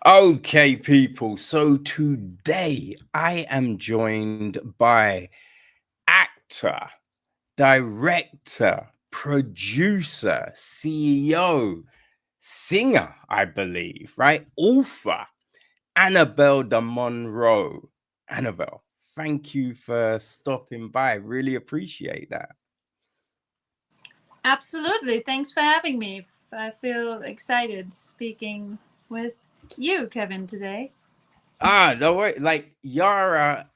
Okay, people. So today I am joined by actor, director, producer, CEO, singer, I believe, right? Author, Anabelle D Munro. Anabelle, thank you for stopping by. Really appreciate that. Absolutely. Thanks for having me. I feel excited speaking with you, Kevin, today. No way. Like Yara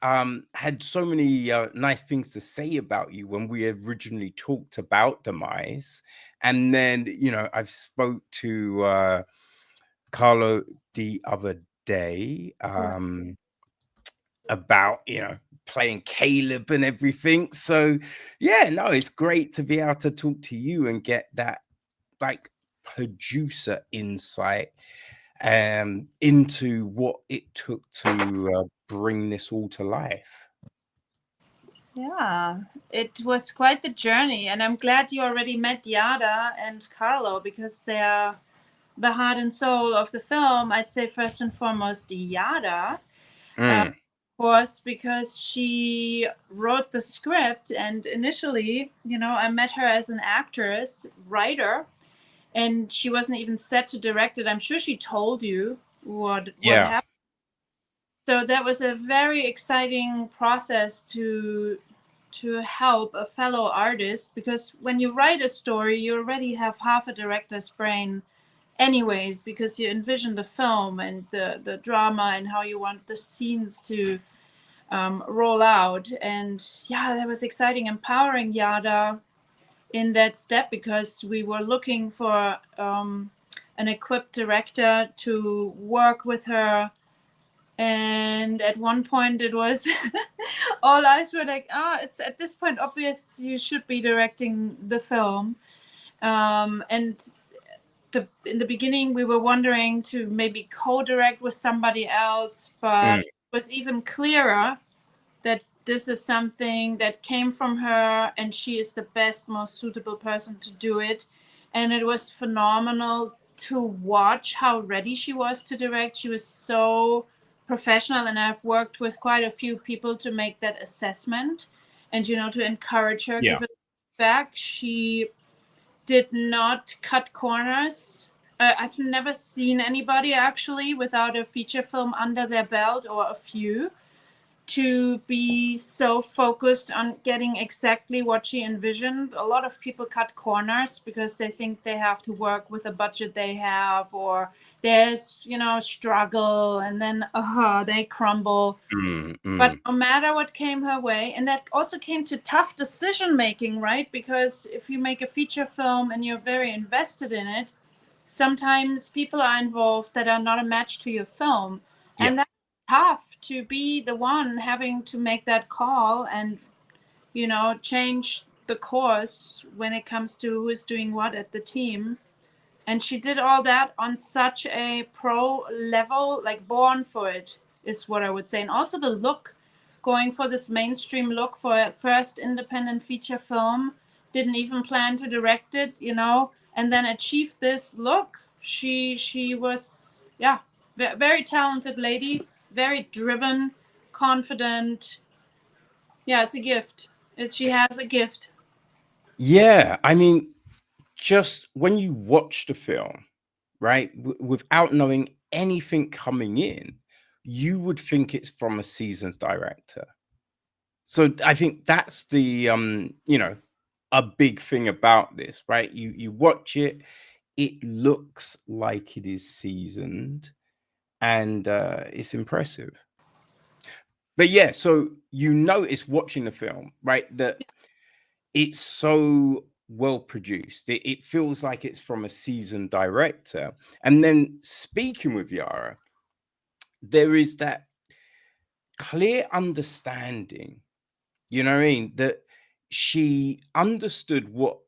had so many nice things to say about you when we originally talked about Demise. And then, I've spoke to Carlo the other day Right. about, playing Caleb and everything. So yeah, no, it's great to be able to talk to you and get that like producer insight into what it took to bring this all to life. Yeah, it was quite the journey, and I'm glad you already met Yada and Carlo because they're the heart and soul of the film. I'd say first and foremost Yada, Mm, of course, because she wrote the script, and initially, I met her as an actress, writer, and she wasn't even set to direct it. I'm sure she told you what yeah, happened. So that was a very exciting process to help a fellow artist, because when you write a story, you already have half a director's brain anyways, because you envision the film and the drama and how you want the scenes to roll out. And yeah, that was exciting, empowering Yada in that step, because we were looking for an equipped director to work with her. And at one point, it was all eyes were like, it's at this point obvious you should be directing the film. And in the beginning, we were wondering to maybe co-direct with somebody else, mm, but it was even clearer that this is something that came from her, and she is the best, most suitable person to do it. And it was phenomenal to watch how ready she was to direct. She was so professional, and I've worked with quite a few people to make that assessment and, to encourage her, yeah, give it back. She did not cut corners. I've never seen anybody actually without a feature film under their belt, or a few, to be so focused on getting exactly what she envisioned. A lot of people cut corners because they think they have to work with a budget they have, or there's, struggle, and then they crumble. mm, But mm, no matter what came her way, and that also came to tough decision making, right? Because if you make a feature film and you're very invested in it, sometimes people are involved that are not a match to your film. yeah, And that's tough, to be the one having to make that call and, change the course when it comes to who is doing what at the team. And she did all that on such a pro level, like born for it, is what I would say. And also the look, going for this mainstream look for a first independent feature film, didn't even plan to direct it, and then achieved this look. She was, yeah, very talented lady, very driven, confident. Yeah, it's a gift. She has a gift. yeah. I mean, just when you watch the film, right, without knowing anything coming in, you would think it's from a seasoned director. So I think that's the a big thing about this, right? You watch it, it looks like it is seasoned, and it's impressive. But yeah, so you notice watching the film, right, that it's so well produced. It feels like it's from a seasoned director. And then speaking with Yara, there is that clear understanding, you know what I mean, that she understood what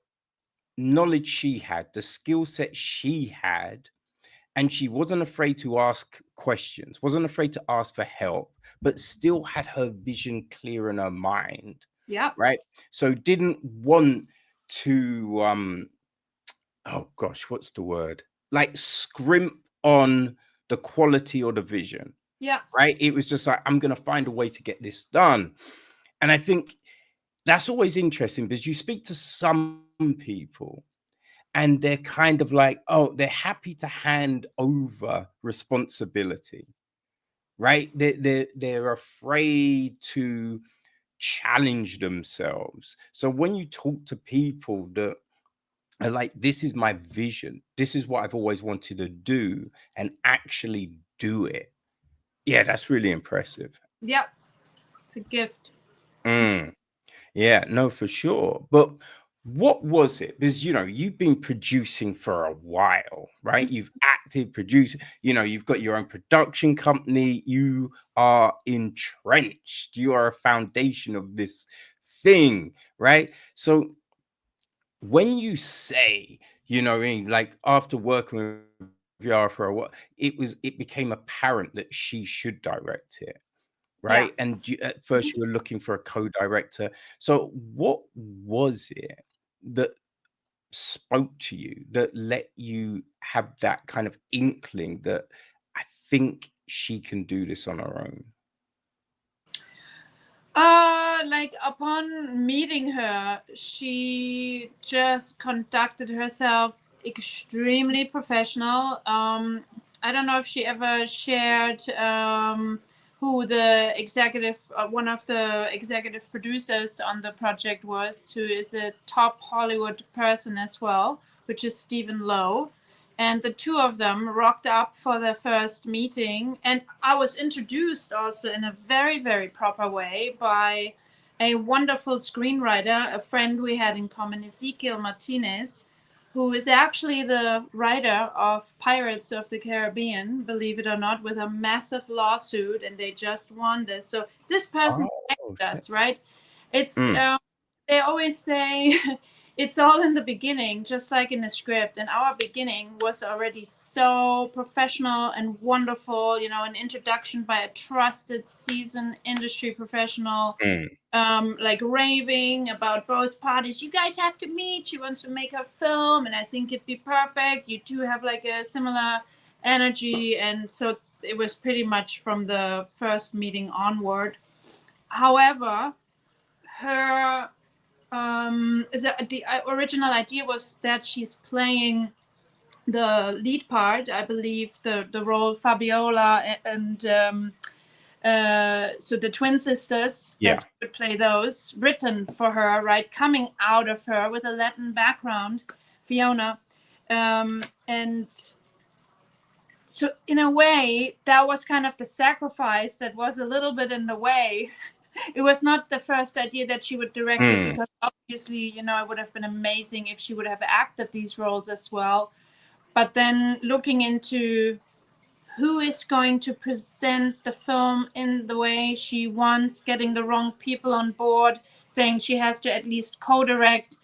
knowledge she had, the skill set she had, and she wasn't afraid to ask questions, wasn't afraid to ask for help, but still had her vision clear in her mind, Yeah. right? So didn't want to oh gosh, what's the word? Like scrimp on the quality or the vision, Yeah. right? It was just like, I'm going to find a way to get this done. And I think that's always interesting because you speak to some people and they're kind of like, oh, they're happy to hand over responsibility, right? They're afraid to challenge themselves. So when you talk to people that are like, this is my vision, this is what I've always wanted to do, and actually do it. Yeah, that's really impressive. Yeah. It's a gift. Mm. Yeah, no, for sure. But what was it? Because you've been producing for a while, right? You've acted, produced, you've got your own production company, you are entrenched, you are a foundation of this thing, right? So when you say, what I mean, like after working with Yara for a while, it became apparent that she should direct it, right? Yeah. And at first you were looking for a co-director. So what was it that spoke to you, that let you have that kind of inkling that I think she can do this on her own? Like upon meeting her, she just conducted herself extremely professional. I don't know if she ever shared who the one of the executive producers on the project was, who is a top Hollywood person as well, which is Stephen Lowe. And the two of them rocked up for their first meeting. And I was introduced also in a very, very proper way by a wonderful screenwriter, a friend we had in common, Ezekiel Martinez, who is actually the writer of Pirates of the Caribbean, believe it or not, with a massive lawsuit, and they just won this. So this person Oh, connected us, right? It's mm, they always say it's all in the beginning, just like in the script. And our beginning was already so professional and wonderful, an introduction by a trusted, seasoned industry professional, mm, like raving about both parties. You guys have to meet. She wants to make her film, and I think it'd be perfect. You two have like a similar energy. And so it was pretty much from the first meeting onward. However, her the original idea was that she's playing the lead part, I believe, the role Fabiola and so the twin sisters, yeah. that would play those, written for her, right, coming out of her with a Latin background, Fiona. And so in a way, that was kind of the sacrifice that was a little bit in the way. It was not the first idea that she would direct it, Mm, because obviously, it would have been amazing if she would have acted these roles as well. But then looking into who is going to present the film in the way she wants, getting the wrong people on board, saying she has to at least co-direct.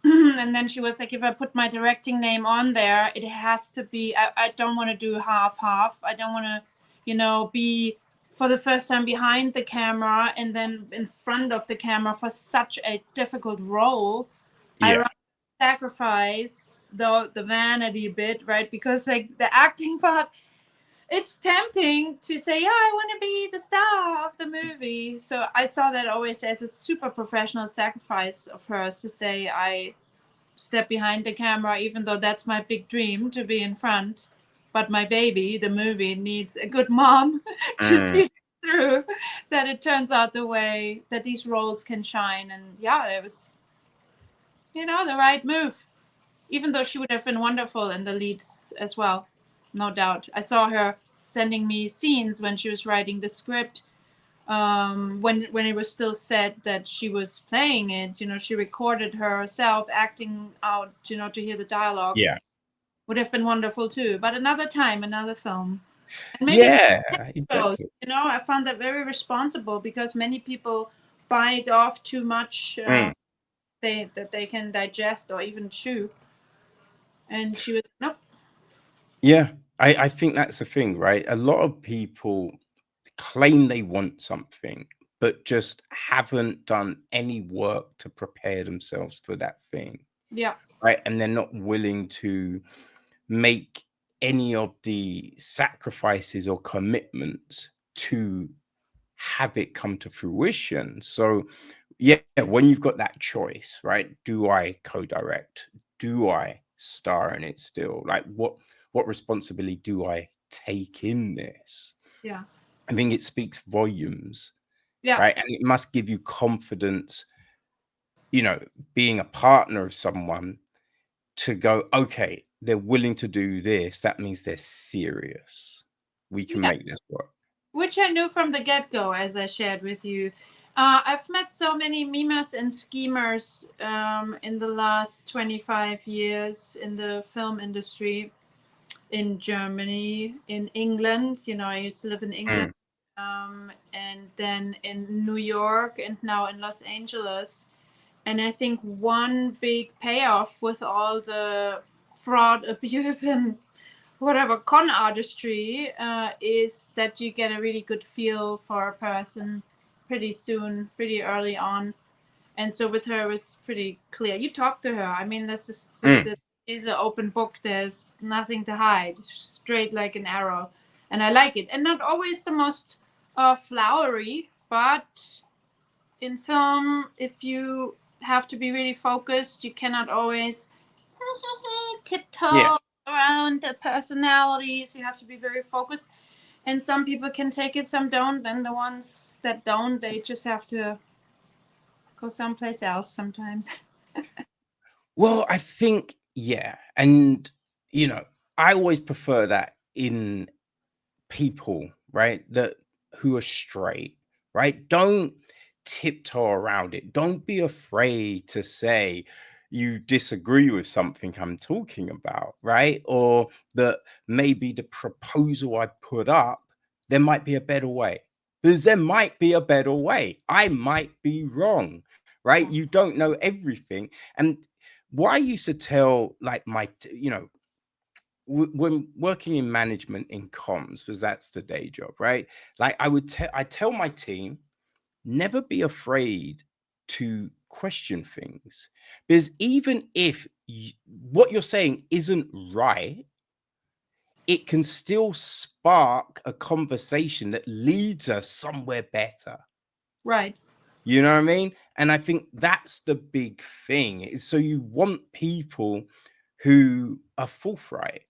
And then she was like, if I put my directing name on there, it has to be, I don't want to do half. I don't want to, be for the first time behind the camera and then in front of the camera for such a difficult role. I yeah. rather sacrifice the vanity bit, right? Because like the acting part, it's tempting to say, yeah, I want to be the star of the movie. So I saw that always as a super professional sacrifice of hers, to say I step behind the camera, even though that's my big dream, to be in front. But my baby, the movie, needs a good mom to Mm, see through that it turns out the way that these roles can shine. And yeah, it was, the right move. Even though she would have been wonderful in the leads as well, no doubt. I saw her sending me scenes when she was writing the script. When it was still said that she was playing it, she recorded herself acting out, to hear the dialogue. yeah. Would have been wonderful too. But another time, another film. And maybe Yeah, both. exactly. I found that very responsible, because many people bite off too much Mm, that they can digest or even chew. And she was, nope. yeah. I think that's the thing, right? A lot of people claim they want something, but just haven't done any work to prepare themselves for that thing, Yeah. right? And they're not willing to make any of the sacrifices or commitments to have it come to fruition. So yeah, when you've got that choice, right? Do I co-direct? Do I star in it still? Like what responsibility do I take in this? Yeah. I think it speaks volumes, Yeah. right? And it must give you confidence, you know, being a partner of someone to go, okay, they're willing to do this. That means they're serious. We can Yeah. make this work. Which I knew from the get-go, as I shared with you. I've met so many memers and schemers in the last 25 years in the film industry, in Germany, in England. You know, I used to live in England, and then in New York, and now in Los Angeles. And I think one big payoff with all the fraud, abuse, and whatever con artistry is that you get a really good feel for a person pretty soon, pretty early on. And so with her, it was pretty clear. You talk to her. I mean, this is an open book. There's nothing to hide, straight like an arrow. And I like it. And not always the most flowery, but in film, if you have to be really focused, you cannot always tiptoe around the personalities. You have to be very focused. And some people can take it, some don't. And the ones that don't, they just have to go someplace else sometimes. Well, I think, yeah. And, you know, I always prefer that in people, right? That who are straight, right? Don't tiptoe around it. Don't be afraid to say you disagree with something I'm talking about, right? Or that maybe the proposal I put up, there might be a better way. Because there might be a better way. I might be wrong, right? You don't know everything. And what I used to tell, like, my, you know, when working in management in comms, because that's the day job, right? Like I tell my team, never be afraid to question things, because even if what you're saying isn't right, it can still spark a conversation that leads us somewhere better. Right. You know what I mean? And I think that's the big thing. So you want people who are forthright,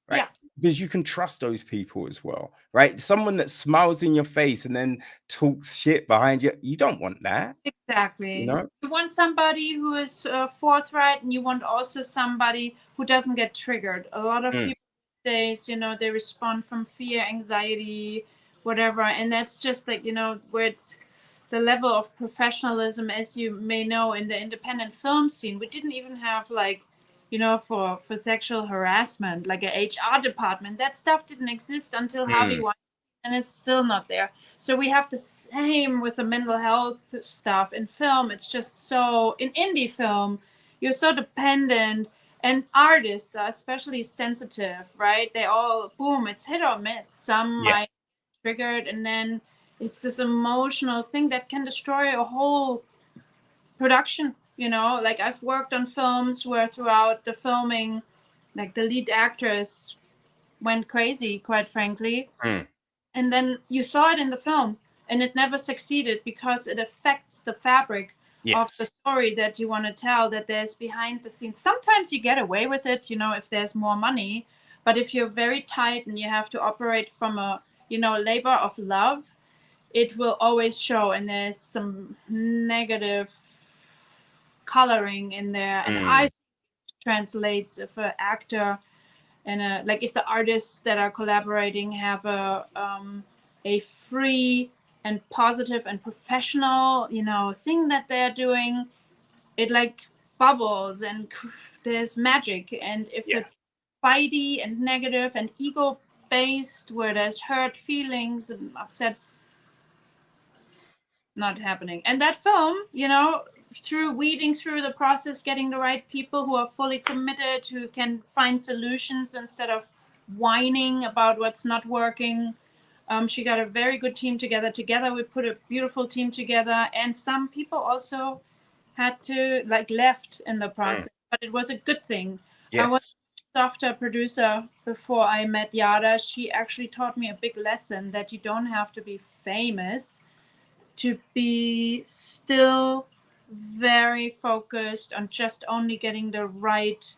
right? Yeah. Because you can trust those people as well, right? Someone that smiles in your face and then talks shit behind you, you don't want that, Exactly. you know? You want somebody who is forthright, and you want also somebody who doesn't get triggered. A lot of people these days, you know, they respond from fear, anxiety, whatever. And that's just like, you know, where it's the level of professionalism, as you may know, in the independent film scene. We didn't even have, like, you know, for sexual harassment, like a HR department. That stuff didn't exist until Harvey Weinstein, and it's still not there. So we have the same with the mental health stuff in film. It's just so, in indie film, you're so dependent, and artists are especially sensitive, right? They all, boom, it's hit or miss. Some might be triggered, and then it's this emotional thing that can destroy a whole production. You know, like I've worked on films where throughout the filming, like the lead actress went crazy, quite frankly. And then you saw it in the film, and it never succeeded because it affects the fabric of the story that you want to tell, that there's behind the scenes. Sometimes you get away with it, you know, if there's more money. But if you're very tight and you have to operate from a, you know, labor of love, it will always show. And there's some negative coloring in there. And I think it translates if an actor and like if the artists that are collaborating have a free and positive and professional, you know, thing that they're doing, it like bubbles and there's magic. And if it's fighty and negative and ego based, where there's hurt feelings and upset, not happening. And that film, you know, through weeding through the process, getting the right people who are fully committed, who can find solutions instead of whining about what's not working. She got a very good team together. Together, we put a beautiful team together. And some people also had to, like, left in the process, but it was a good thing. I was softer producer before I met Yara. She actually taught me a big lesson that you don't have to be famous to be still very focused on just only getting the right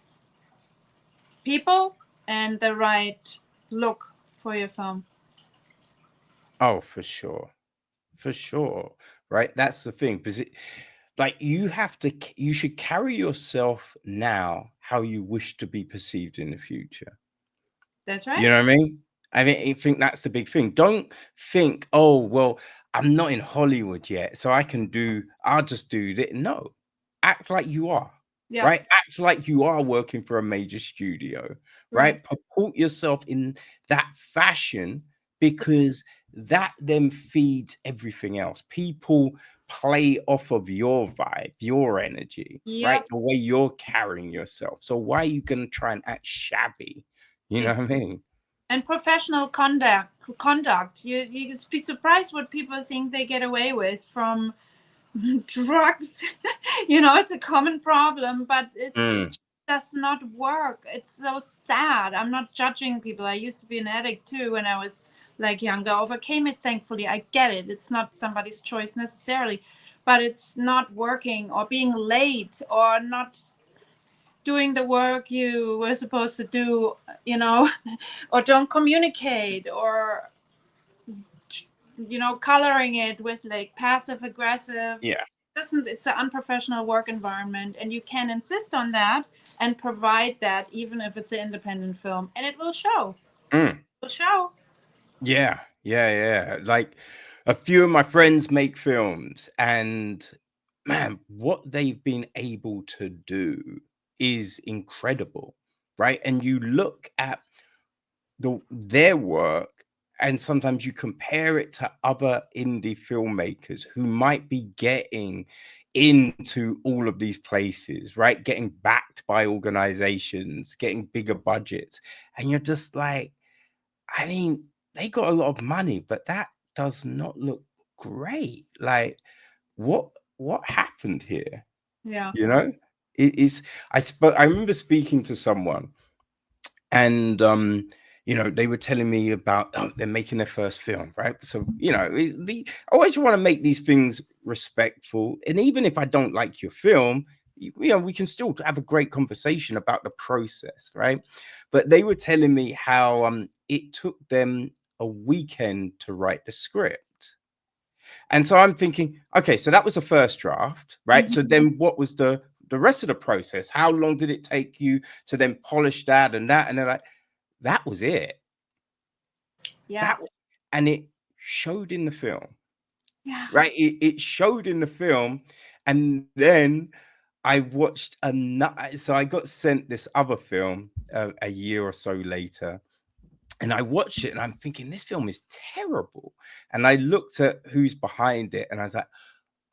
people and the right look for your film. Oh, for sure. For sure. Right? That's the thing. Because like you should carry yourself now how you wish to be perceived in the future. That's right. You know what I mean? I think that's the big thing. Don't think, oh, well, I'm not in Hollywood yet, so I'll just do that. No, act like you are, Yeah. right? Act like you are working for a major studio, right? Purport yourself in that fashion because that then feeds everything else. People play off of your vibe, your energy, right? Yep. The way you're carrying yourself. So why are you going to try and act shabby? You know what I mean? And professional conduct. You'd be surprised what people think they get away with from drugs. It's a common problem, but it just does not work. It's so sad. I'm not judging people. I used to be an addict too when I was like younger. Overcame it, thankfully. I get it. It's not somebody's choice necessarily, but it's not working, or being late, or not doing the work you were supposed to do, or don't communicate, or coloring it with like passive aggressive. Yeah. It's an unprofessional work environment, and you can insist on that and provide that even if it's an independent film, and it will show. It will show. Yeah. Like a few of my friends make films, and man, what they've been able to do is incredible, right? And you look at their work, and sometimes you compare it to other indie filmmakers who might be getting into all of these places, right? Getting backed by organizations, getting bigger budgets. And you're just like, I mean, they got a lot of money, but that does not look great. Like, what happened here? Yeah. You know, I remember speaking to someone, and they were telling me about they're making their first film, right? So I always want to make these things respectful, and even if I don't like your film, we can still have a great conversation about the process, right? But they were telling me how it took them a weekend to write the script. And so I'm thinking, okay, so that was the first draft, right? So then what was the rest of the process? How long did it take you to then polish that and that? And they're like, that was it. Yeah. And it showed in the film. Yeah. Right? It showed in the film. And then I watched another. So I got sent this other film a year or so later. And I watched it and I'm thinking, this film is terrible. And I looked at who's behind it and I was like,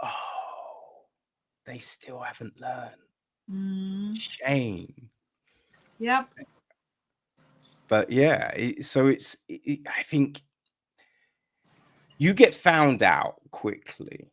oh, they still haven't learned. Shame. Yep. But yeah, I think you get found out quickly.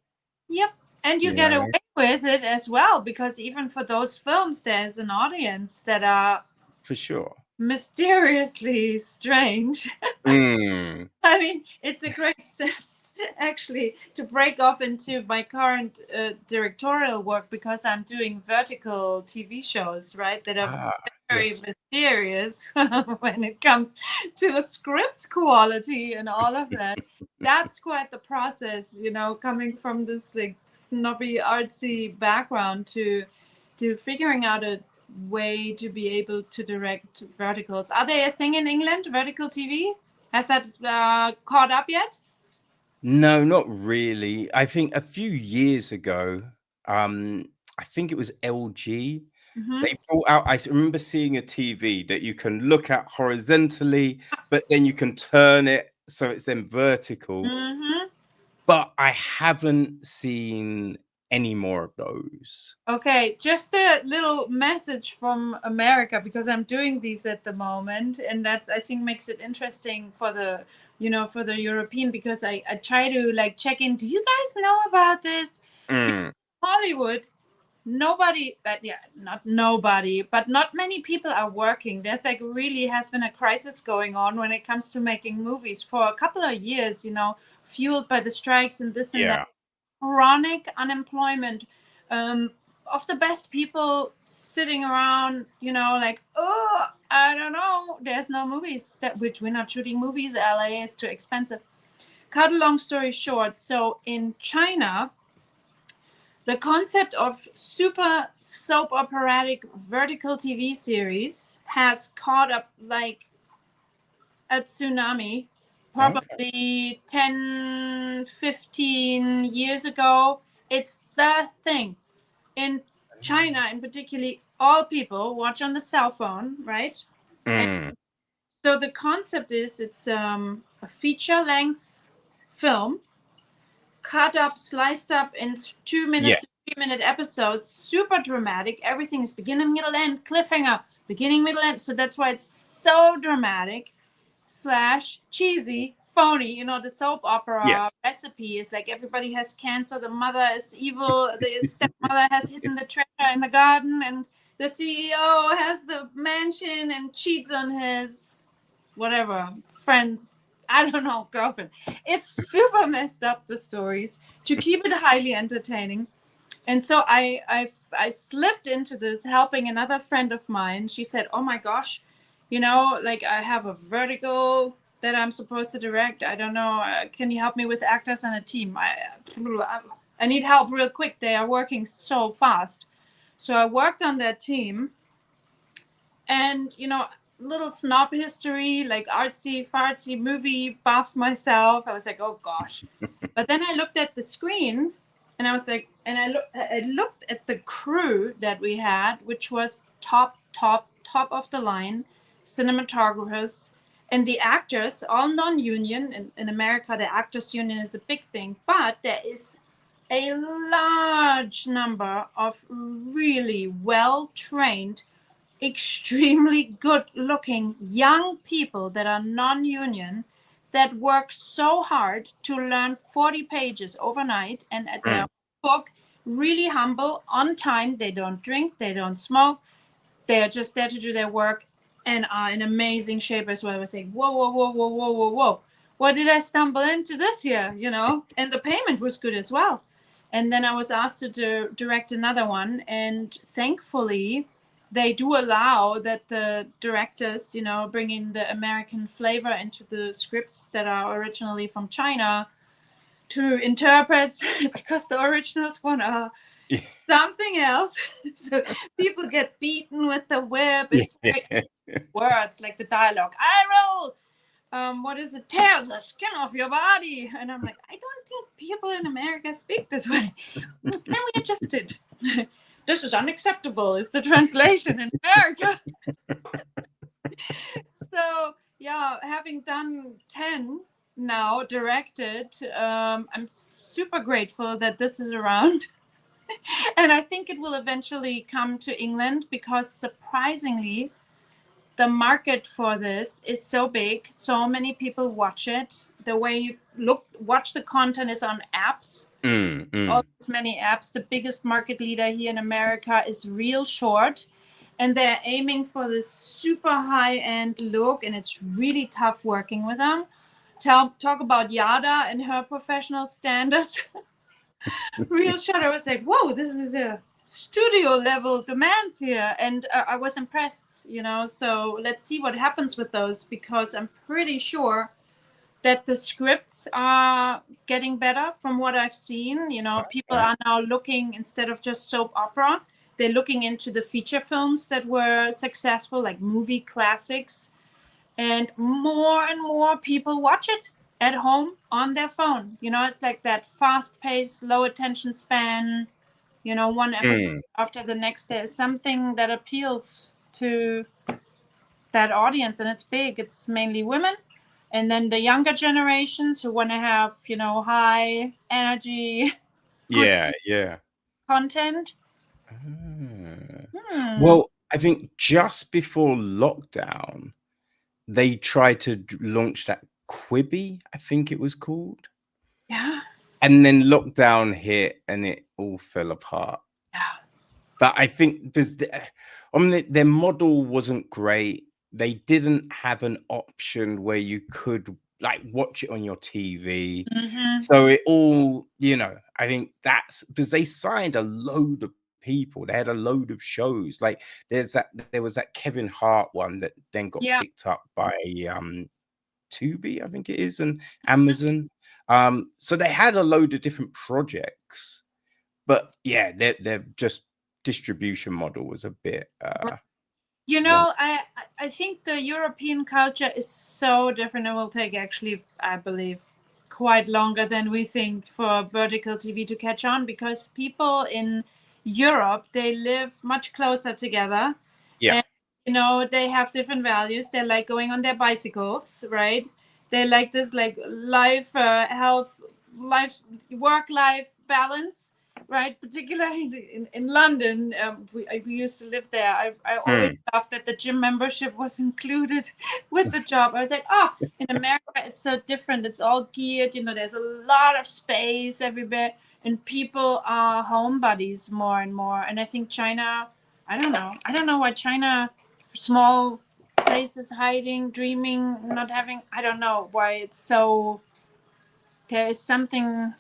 Yep. And you get away with it as well, because even for those films, there's an audience that are for sure mysteriously strange. I mean, it's a great sense actually to break off into my current directorial work, because I'm doing vertical TV shows, right, that are very mysterious when it comes to script quality and all of that. That's quite the process, coming from this like snobby artsy background to figuring out a way to be able to direct verticals. Are they a thing in England, vertical TV? Has that caught up yet? No, not really. I think a few years ago, I think it was LG. They brought out, I remember seeing a TV that you can look at horizontally, but then you can turn it so it's then vertical. But I haven't seen any more of those. Okay, just a little message from America, because I'm doing these at the moment, and that's, I think, makes it interesting for the for the European, because I try to like check in. Do you guys know about this? Hollywood, nobody that yeah not nobody but not many people are working. There's like really has been a crisis going on when it comes to making movies for a couple of years, fueled by the strikes and this and that. Yeah. Chronic unemployment, of the best people sitting around, like, oh, I don't know, there's no movies, that which we're not shooting movies, LA is too expensive. Cut a long story short, so in China, the concept of super soap operatic vertical TV series has caught up like a tsunami, Okay. probably 10, 15 years ago. It's the thing. In China, in particular, all people watch on the cell phone, right? And Mm. so the concept is it's a feature length film cut up, sliced up in 2 Yeah. minutes, 3-minute episodes, super dramatic. Everything is beginning, middle, end, cliffhanger, beginning, middle, end. So that's why it's so dramatic / cheesy, phony. The soap Yeah. opera recipe is like everybody has cancer, the mother is evil, the stepmother has hidden the treasure in the garden, and the CEO has the mansion and cheats on his whatever friends, I don't know, girlfriend. It's super messed up, the stories, to keep it highly entertaining. And so I slipped into this helping another friend of mine. She said, oh my gosh, like I have a vertical that I'm supposed to direct. I don't know, can you help me with actors and a team? I need help real quick, they are working so fast. So I worked on that team, and little snob history, like artsy fartsy movie buff myself. I was like, oh gosh. But then I looked at the screen, and I was like, and I looked at the crew that we had, which was top of the line cinematographers, and the actors, all non-union. In America, the actors union is a big thing, but there is a large number of really well trained, extremely good looking young people that are non-union, that work so hard to learn 40 pages overnight and at their Mm. book, really humble, on time. They don't drink, they don't smoke, they're just there to do their work, and are in amazing shape as well. I was like, whoa, whoa, whoa, whoa, whoa, whoa, whoa, what did I stumble into this year? And the payment was good as well. And then I was asked to direct another one, and thankfully they do allow that the directors, bring in the American flavor into the scripts that are originally from China to interpret, because the originals want something else. So people get beaten with the whip. It's very words, like the dialogue. I roll. What is it? Tears the skin off your body. And I'm like, I don't think people in America speak this way. Can we adjust it? This is unacceptable, is the translation in America. So yeah, having done 10 now directed, I'm super grateful that this is around. And I think it will eventually come to England, because surprisingly, the market for this is so big. So many people watch it. The way you watch the content is on apps. All these many apps. The biggest market leader here in America is Real Short, and they're aiming for this super high-end look, and it's really tough working with them. Talk about Yada and her professional standards. Real Short, I was like, whoa, this is a studio level demands here, and I was impressed. So let's see what happens with those, because I'm pretty sure that the scripts are getting better from what I've seen. People are now looking, instead of just soap opera, they're looking into the feature films that were successful, like movie classics, and more people watch it at home on their phone. It's like that fast paced, low attention span, one episode after the next. There's something that appeals to that audience, and it's big. It's mainly women, and then the younger generations who want to have high energy, good Yeah. content. Well, I think just before lockdown, they tried to launch that Quibi, I think it was called. Yeah. And then lockdown hit and it all fell apart. Yeah. But I think their model wasn't great. They didn't have an option where you could like watch it on your TV. Mm-hmm. So it all, I think that's because they signed a load of people. They had a load of shows. Like there was that Kevin Hart one that then got Yeah. picked up by Tubi, I think it is, and Amazon. So they had a load of different projects, but yeah, they're just distribution model was a bit wrong. I think the European culture is so different. It will take actually, I believe, quite longer than we think for vertical TV to catch on, because people in Europe, they live much closer together. Yeah. And they have different values. They like going on their bicycles, right? They like this like life, health, life, work life balance, right? Particularly in London, we used to live there. I always laughed that the gym membership was included with the job. I was like, oh, in America it's so different. It's all geared, there's a lot of space everywhere, and people are homebodies more and more. And I think China, I don't know why China, small places, hiding, dreaming, not having, I don't know why it's so, there is something.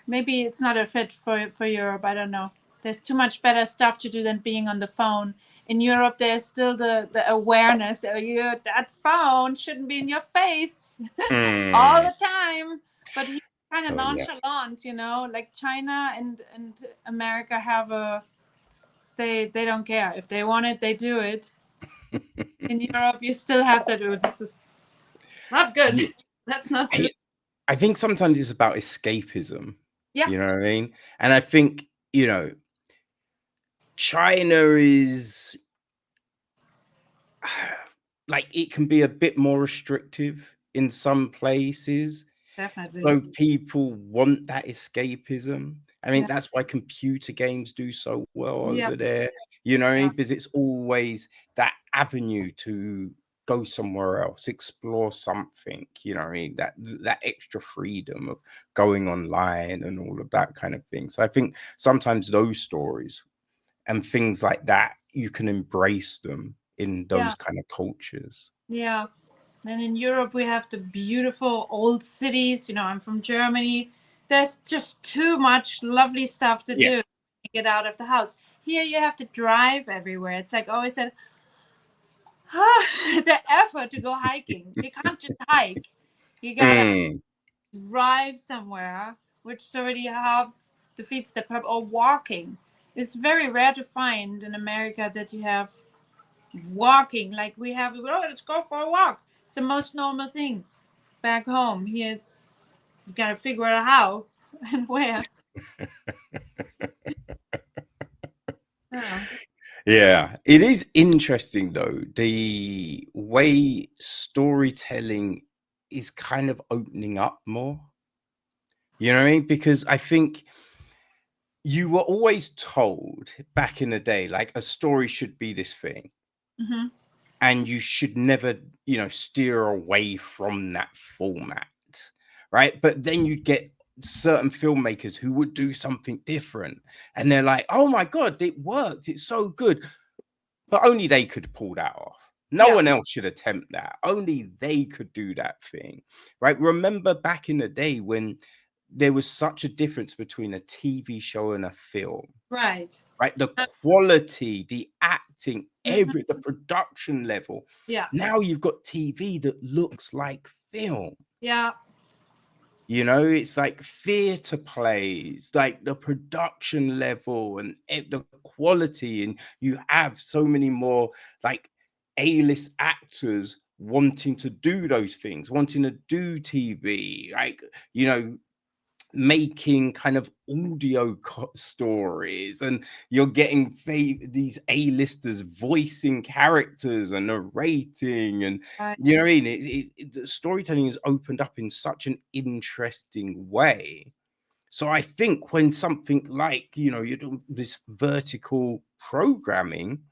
Maybe it's not a fit for Europe. I don't know. There's too much better stuff to do than being on the phone. In Europe, there's still the awareness. Oh, that phone shouldn't be in your face all the time. But he's kind of Oh yeah. nonchalant, Like China and America have they don't care. If they want it, they do it. In Europe, you still have to do. This is not good. Yeah. That's not good. I think sometimes it's about escapism. Yeah. You know what I mean? And I think, China is like it can be a bit more restrictive in some places. Definitely. So people want that escapism. I mean, Yeah. that's why computer games do so well Yeah. over there, what I Yeah. mean? Because it's always that avenue to go somewhere else, explore something, what I mean? That extra freedom of going online and all of that kind of thing. So I think sometimes those stories and things like that, you can embrace them in Yeah. those kind of cultures. Yeah. And in Europe, we have the beautiful old cities. I'm from Germany. There's just too much lovely stuff to do Yeah. when you get out of the house. Here, you have to drive everywhere. It's like always said, the effort to go hiking. You can't just hike. You gotta drive somewhere, which already half defeats the purpose. Or walking. It's very rare to find in America that you have walking. Like we have, let's go for a walk. It's the most normal thing. Back home, here it's, you gotta figure out how and where. Yeah. Yeah, it is interesting though, the way storytelling is kind of opening up more. You know what I mean? Because I think you were always told back in the day, like a story should be this thing, Mm-hmm. and you should never, steer away from that format, right? But then you get certain filmmakers who would do something different, and they're like, "Oh my God, it worked! It's so good." But only they could pull that off. No Yeah. one else should attempt that. Only they could do that thing, right? Remember back in the day when there was such a difference between a TV show and a film, Right. right? The quality, the acting, Mhm. the production level. Yeah. Now you've got TV that looks like film. Yeah. It's like theater plays, like the production level and the quality, and you have so many more like A-list actors wanting to do those things, wanting to do TV, like making kind of audio stories, and you're getting these A-listers voicing characters and narrating, and Right. you know what I mean, the storytelling is opened up in such an interesting way. So I think when something like you do this vertical programming,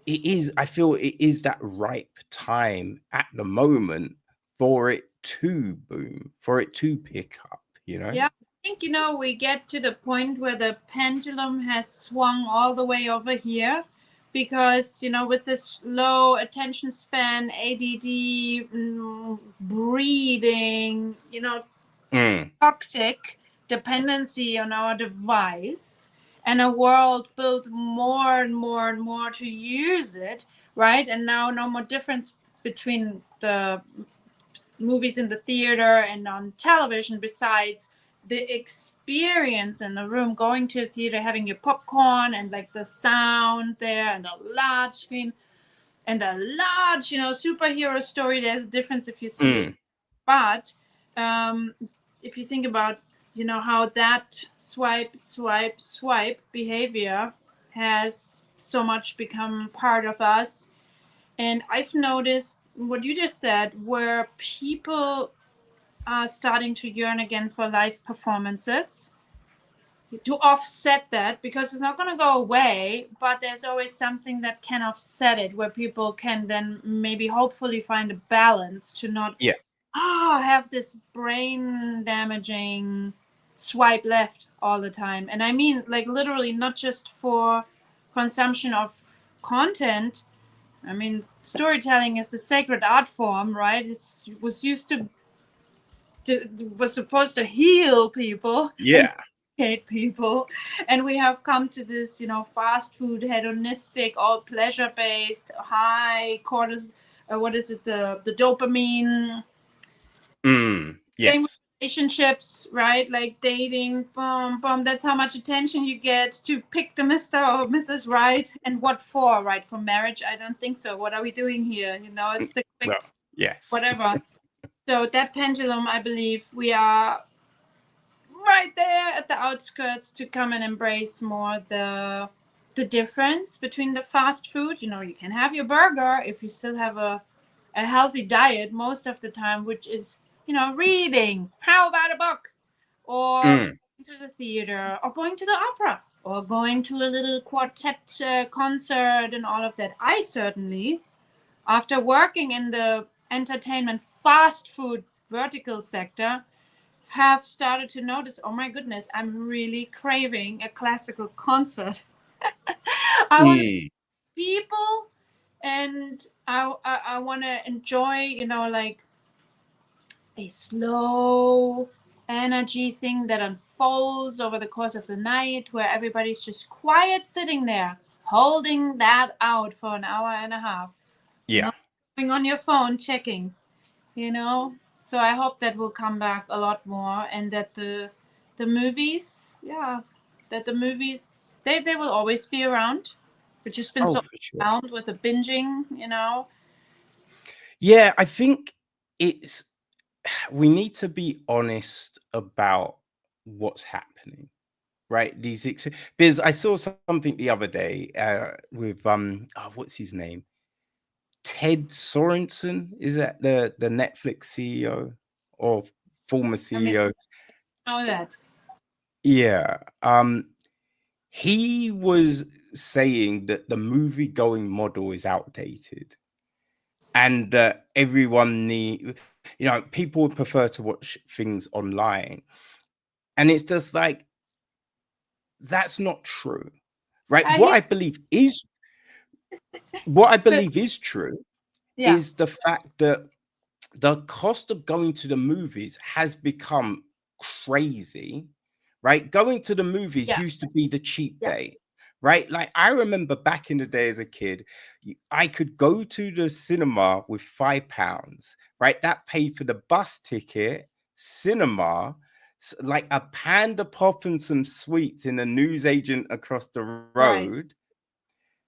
I feel it is that ripe time at the moment for it to boom, for it to pick up. Yeah. I think, we get to the point where the pendulum has swung all the way over here because, with this low attention span, ADD, breeding, toxic dependency on our device, and a world built more and more and more to use it, right? And now no more difference between the movies in the theater and on television besides the experience in the room, going to a theater, having your popcorn and like the sound there and the large screen and the large, superhero story. There's a difference if you see it. But if you think about, how that swipe behavior has so much become part of us. And I've noticed what you just said, where people are starting to yearn again for live performances to offset that, because it's not going to go away, but there's always something that can offset it, where people can then maybe hopefully find a balance to not have this brain damaging swipe left all the time. And I mean, like, literally not just for consumption of content. I mean, storytelling is the sacred art form, right? It was used to was supposed to heal people, educate people, and we have come to this, fast food, hedonistic, all pleasure based, high cortisol. What is it? The dopamine. Same with relationships, right? Like dating, boom, boom. That's how much attention you get to pick the Mr. or Mrs. Right, and what for, right? For marriage? I don't think so. What are we doing here? It's the quick, whatever. So that pendulum, I believe, we are right there at the outskirts to come and embrace more the difference between the fast food. You can have your burger if you still have a healthy diet most of the time, which is, reading. How about a book? Or going to the theater, or going to the opera, or going to a little quartet concert and all of that. I certainly, after working in the entertainment fast food vertical sector, have started to notice, oh my goodness, I'm really craving a classical concert. I want people, and I want to enjoy, like a slow energy thing that unfolds over the course of the night, where everybody's just quiet sitting there holding that out for an hour and a half. Not going on your phone checking, So I hope that will come back a lot more, and that the movies, that the movies, they will always be around. We've just been so around with the binging, Yeah, I think we need to be honest about what's happening, right? Because I saw something the other day with what's his name? Ted Sorensen, is that the Netflix CEO or former CEO? I know that. Yeah. He was saying that the movie going model is outdated, and everyone people would prefer to watch things online. And it's just like, that's not true, right? What I believe is true is the fact that the cost of going to the movies has become crazy, right? Going to the movies used to be the cheap date, right? Like, I remember back in the day as a kid, I could go to the cinema with £5, right? That paid for the bus ticket, cinema, like a Panda Pop and some sweets in a newsagent across the road.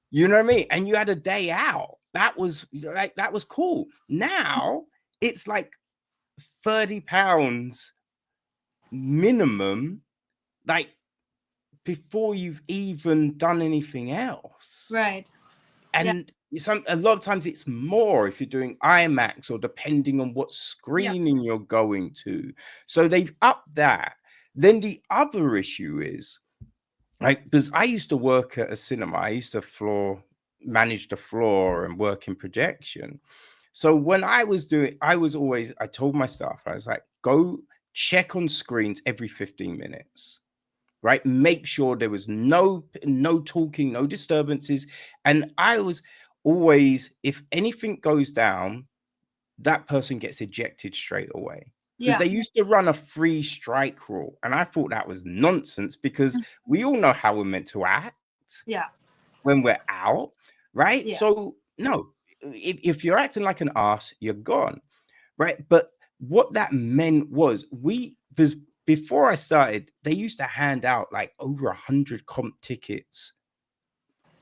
You know what I mean? And you had a day out. That was cool. Now it's like £30 minimum, like, before you've even done anything else. Right. And a lot of times it's more if you're doing IMAX, or depending on what screening you're going to. So they've upped that. Then the other issue is, like, because I used to work at a cinema, I used to manage the floor and work in projection. So when I was I told my staff, I was like, go check on screens every 15 minutes, right? Make sure there was no talking, no disturbances. And I was always, if anything goes down, that person gets ejected straight away. Because they used to run a 3-strike rule. And I thought that was nonsense, because we all know how we're meant to act when we're out, right? So no, if you're acting like an ass, you're gone, right? But what that meant was, there's before I started, they used to hand out like over 100 comp tickets,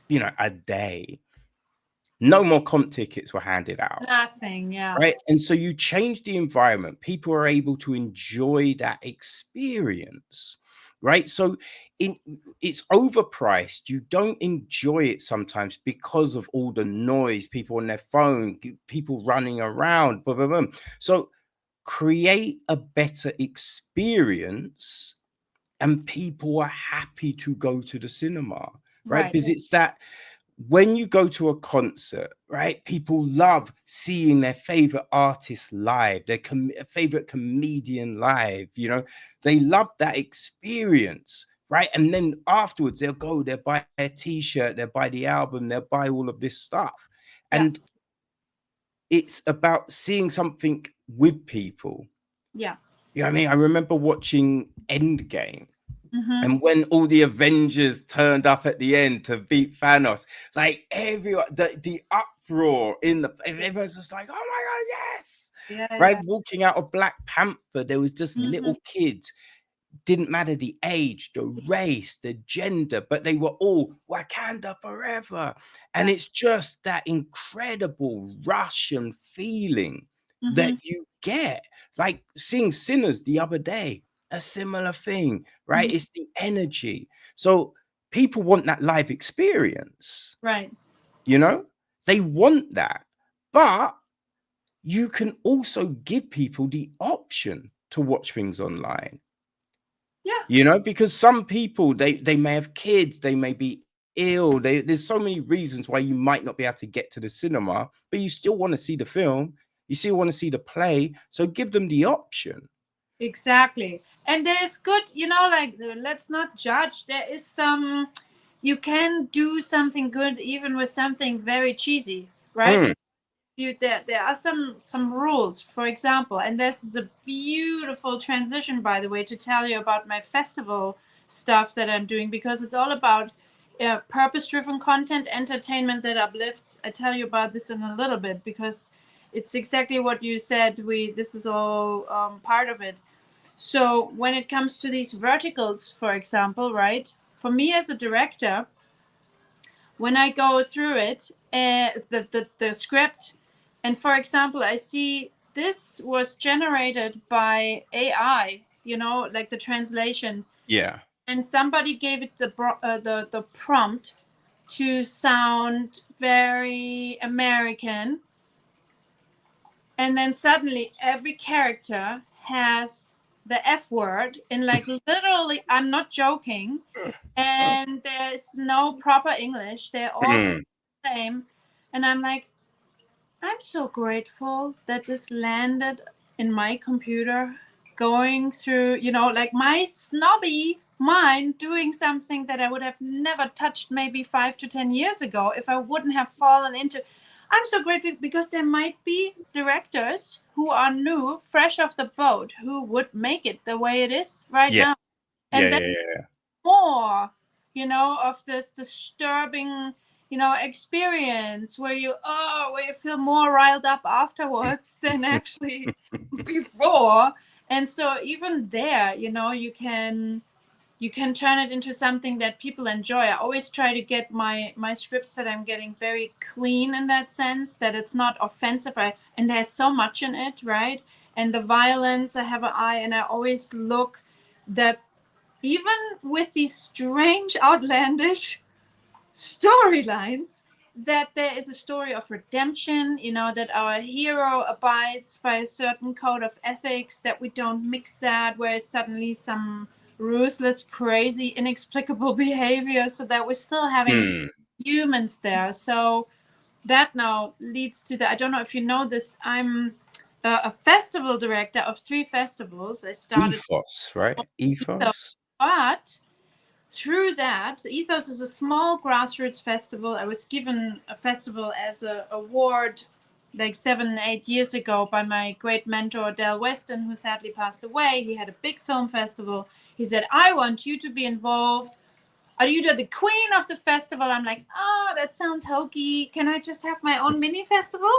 a day. No more comp tickets were handed out. Nothing, right? And so you change the environment. People are able to enjoy that experience, right? So it's overpriced. You don't enjoy it sometimes because of all the noise, people on their phone, people running around, blah, blah, blah. So create a better experience, and people are happy to go to the cinema, right? Because it's that, when you go to a concert, right, people love seeing their favorite artist live, their favorite comedian live, they love that experience, right? And then afterwards they'll buy a t-shirt, they'll buy the album, they'll buy all of this stuff. And it's about seeing something with people. You know what I mean? I remember watching Endgame. And when all the Avengers turned up at the end to beat Thanos, like everyone, the uproar everyone's just like, oh my God, yes. Right? Walking out of Black Panther, there was just little kids, didn't matter the age, the race, the gender, but they were all Wakanda forever. And it's just that incredible Russian feeling that you get. Like seeing Sinners the other day, a similar thing, right? It's the energy. So people want that live experience, right? They want that. But you can also give people the option to watch things online. Because some people, they may have kids, they may be ill. There's so many reasons why you might not be able to get to the cinema, but you still want to see the film. You still want to see the play. So give them the option. Exactly. And there's good, like, let's not judge. There is you can do something good even with something very cheesy, right? There are some rules, for example, and this is a beautiful transition, by the way, to tell you about my festival stuff that I'm doing, because it's all about purpose-driven content, entertainment that uplifts. I tell you about this in a little bit, because it's exactly what you said. This is all part of it. So when it comes to these verticals, for example, right, for me as a director, when I go through it, the script, and for example, I see this was generated by AI, like the translation. And somebody gave it the prompt to sound very American. And then suddenly every character has the F word in, like, literally, I'm not joking. And there's no proper English. They're all the same. And I'm like, I'm so grateful that this landed in my computer, going through, like my snobby mind doing something that I would have never touched maybe 5 to 10 years ago if I wouldn't have fallen into. I'm so grateful, because there might be directors who are new, fresh off the boat, who would make it the way it is right now. And then more, of this disturbing, experience where you feel more riled up afterwards than actually before. And so even there, you can turn it into something that people enjoy. I always try to get my scripts that I'm getting very clean, in that sense, that it's not offensive. And there's so much in it, right? And the violence, I have an eye, and I always look that even with these strange, outlandish storylines, that there is a story of redemption, that our hero abides by a certain code of ethics, that we don't mix that where suddenly some ruthless, crazy, inexplicable behavior, so that we're still having humans there. So that now leads to I don't know if you know this, I'm a festival director of 3 festivals. I started Ethos, right? Ethos, Ethos. but through that, Ethos is a small grassroots festival. I was given a festival as an award like 7, 8 years ago by my great mentor, Del Weston, who sadly passed away. He had a big film festival. He said, I want you to be involved. Are you the queen of the festival? I'm like, oh, that sounds hokey. Can I just have my own mini festival?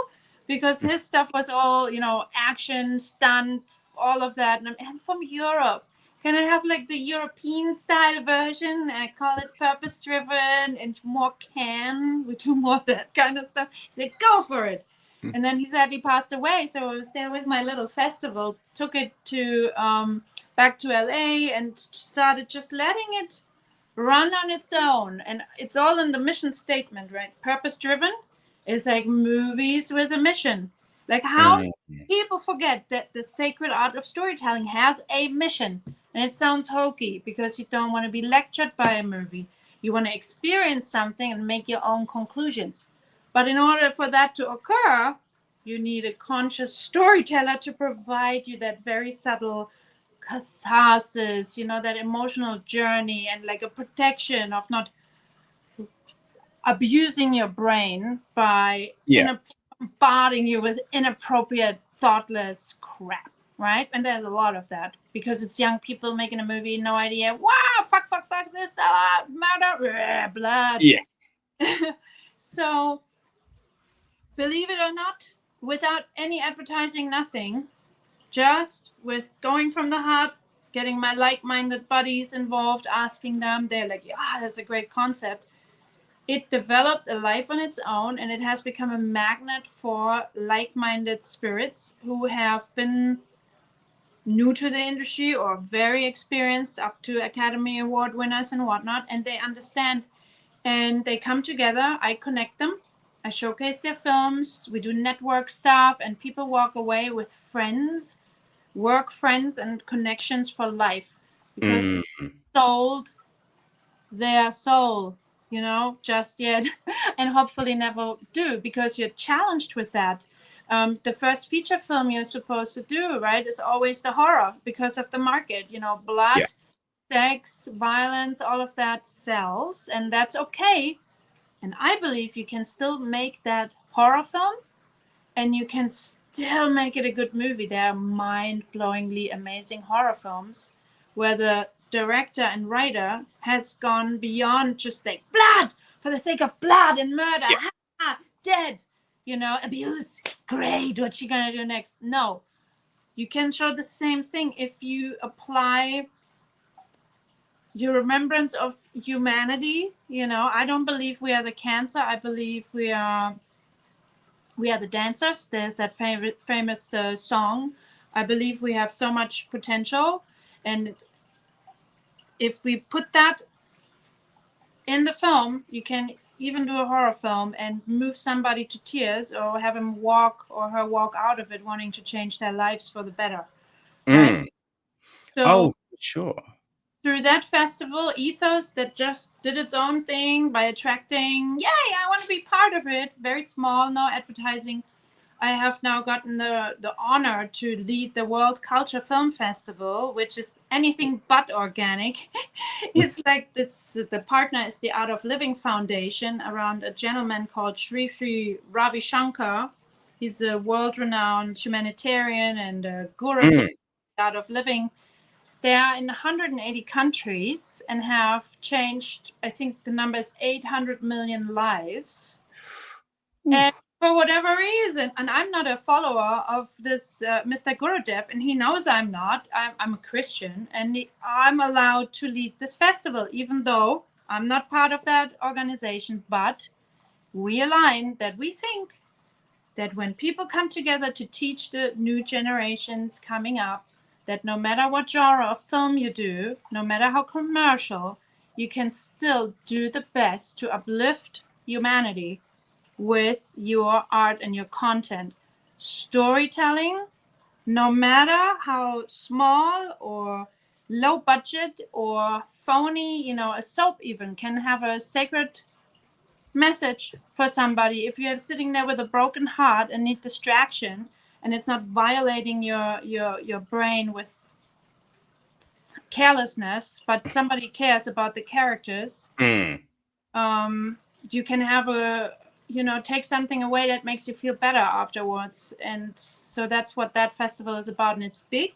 Because his stuff was all, action, stunt, all of that. And I'm from Europe. Can I have like the European style version? I call it purpose driven and more we do more of that kind of stuff. He said, go for it. And then he sadly passed away. So I was there with my little festival, took it to back to LA and started just letting it run on its own. And it's all in the mission statement, right? Purpose driven is like movies with a mission. Like how people forget that the sacred art of storytelling has a mission. And it sounds hokey because you don't want to be lectured by a movie. You want to experience something and make your own conclusions. But in order for that to occur, you need a conscious storyteller to provide you that very subtle catharsis, that emotional journey, and like a protection of not abusing your brain by bombarding you with inappropriate, thoughtless crap, right? And there's a lot of that because it's young people making a movie, no idea, wow, fuck, this, murder, blood. Yeah. So, believe it or not, without any advertising, nothing, just with going from the heart, getting my like-minded buddies involved, asking them, they're like, yeah, that's a great concept. It developed a life on its own, and it has become a magnet for like-minded spirits who have been new to the industry or very experienced, up to Academy Award winners and whatnot, and they understand. And they come together, I connect them, I showcase their films, we do network stuff, and people walk away with friends, work friends, and connections for life because they sold their soul, just yet, and hopefully never do, because you're challenged with that. The first feature film you're supposed to do, right, is always the horror because of the market, blood, sex, violence, all of that sells, and that's okay. And I believe you can still make that horror film and you can still make it a good movie. There are mind-blowingly amazing horror films where the director and writer has gone beyond just like blood for the sake of blood and murder. Ha, dead, abuse. Great, what you gonna do next? No. You can show the same thing if you apply your remembrance of humanity. I don't believe we are the cancer. I believe we are the dancers. There's that famous song. I believe we have so much potential, and if we put that in the film, you can even do a horror film and move somebody to tears, or have him walk or her walk out of it wanting to change their lives for the better. Right? So, sure. Through that festival, Ethos, that just did its own thing by attracting, yay, I want to be part of it. Very small, no advertising. I have now gotten the honor to lead the World Culture Film Festival, which is anything but organic. It's like the partner is the Art of Living Foundation, around a gentleman called Sri Ravi Shankar. He's a world-renowned humanitarian and a guru of the Art of Living. They are in 180 countries and have changed, I think the number is 800 million lives. And for whatever reason, and I'm not a follower of this Mr. Gurudev, and he knows I'm not. I'm a Christian, and I'm allowed to lead this festival, even though I'm not part of that organization. But we align that we think that when people come together to teach the new generations coming up, that no matter what genre of film you do, no matter how commercial, you can still do the best to uplift humanity with your art and your content. Storytelling, no matter how small or low budget or phony, a soap even can have a sacred message for somebody. If you're sitting there with a broken heart and need distraction, and it's not violating your brain with carelessness, but somebody cares about the characters. You can have take something away that makes you feel better afterwards. And so that's what that festival is about. And it's big.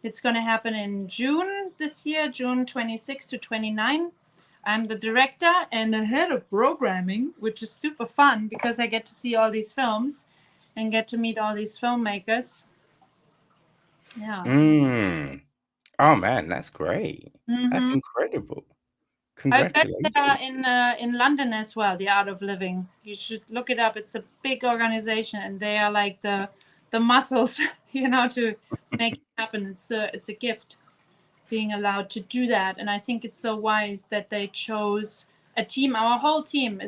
It's going to happen in June this year, June 26 to 29. I'm the director and the head of programming, which is super fun because I get to see all these films and get to meet all these filmmakers. Yeah. Oh man, that's great. That's incredible. I've been Congratulations. there in London as well, The Art of Living. You should look it up. It's a big organization, and they are like the muscles, to make it happen. It's a gift being allowed to do that, and I think it's so wise that they chose a team. Our whole team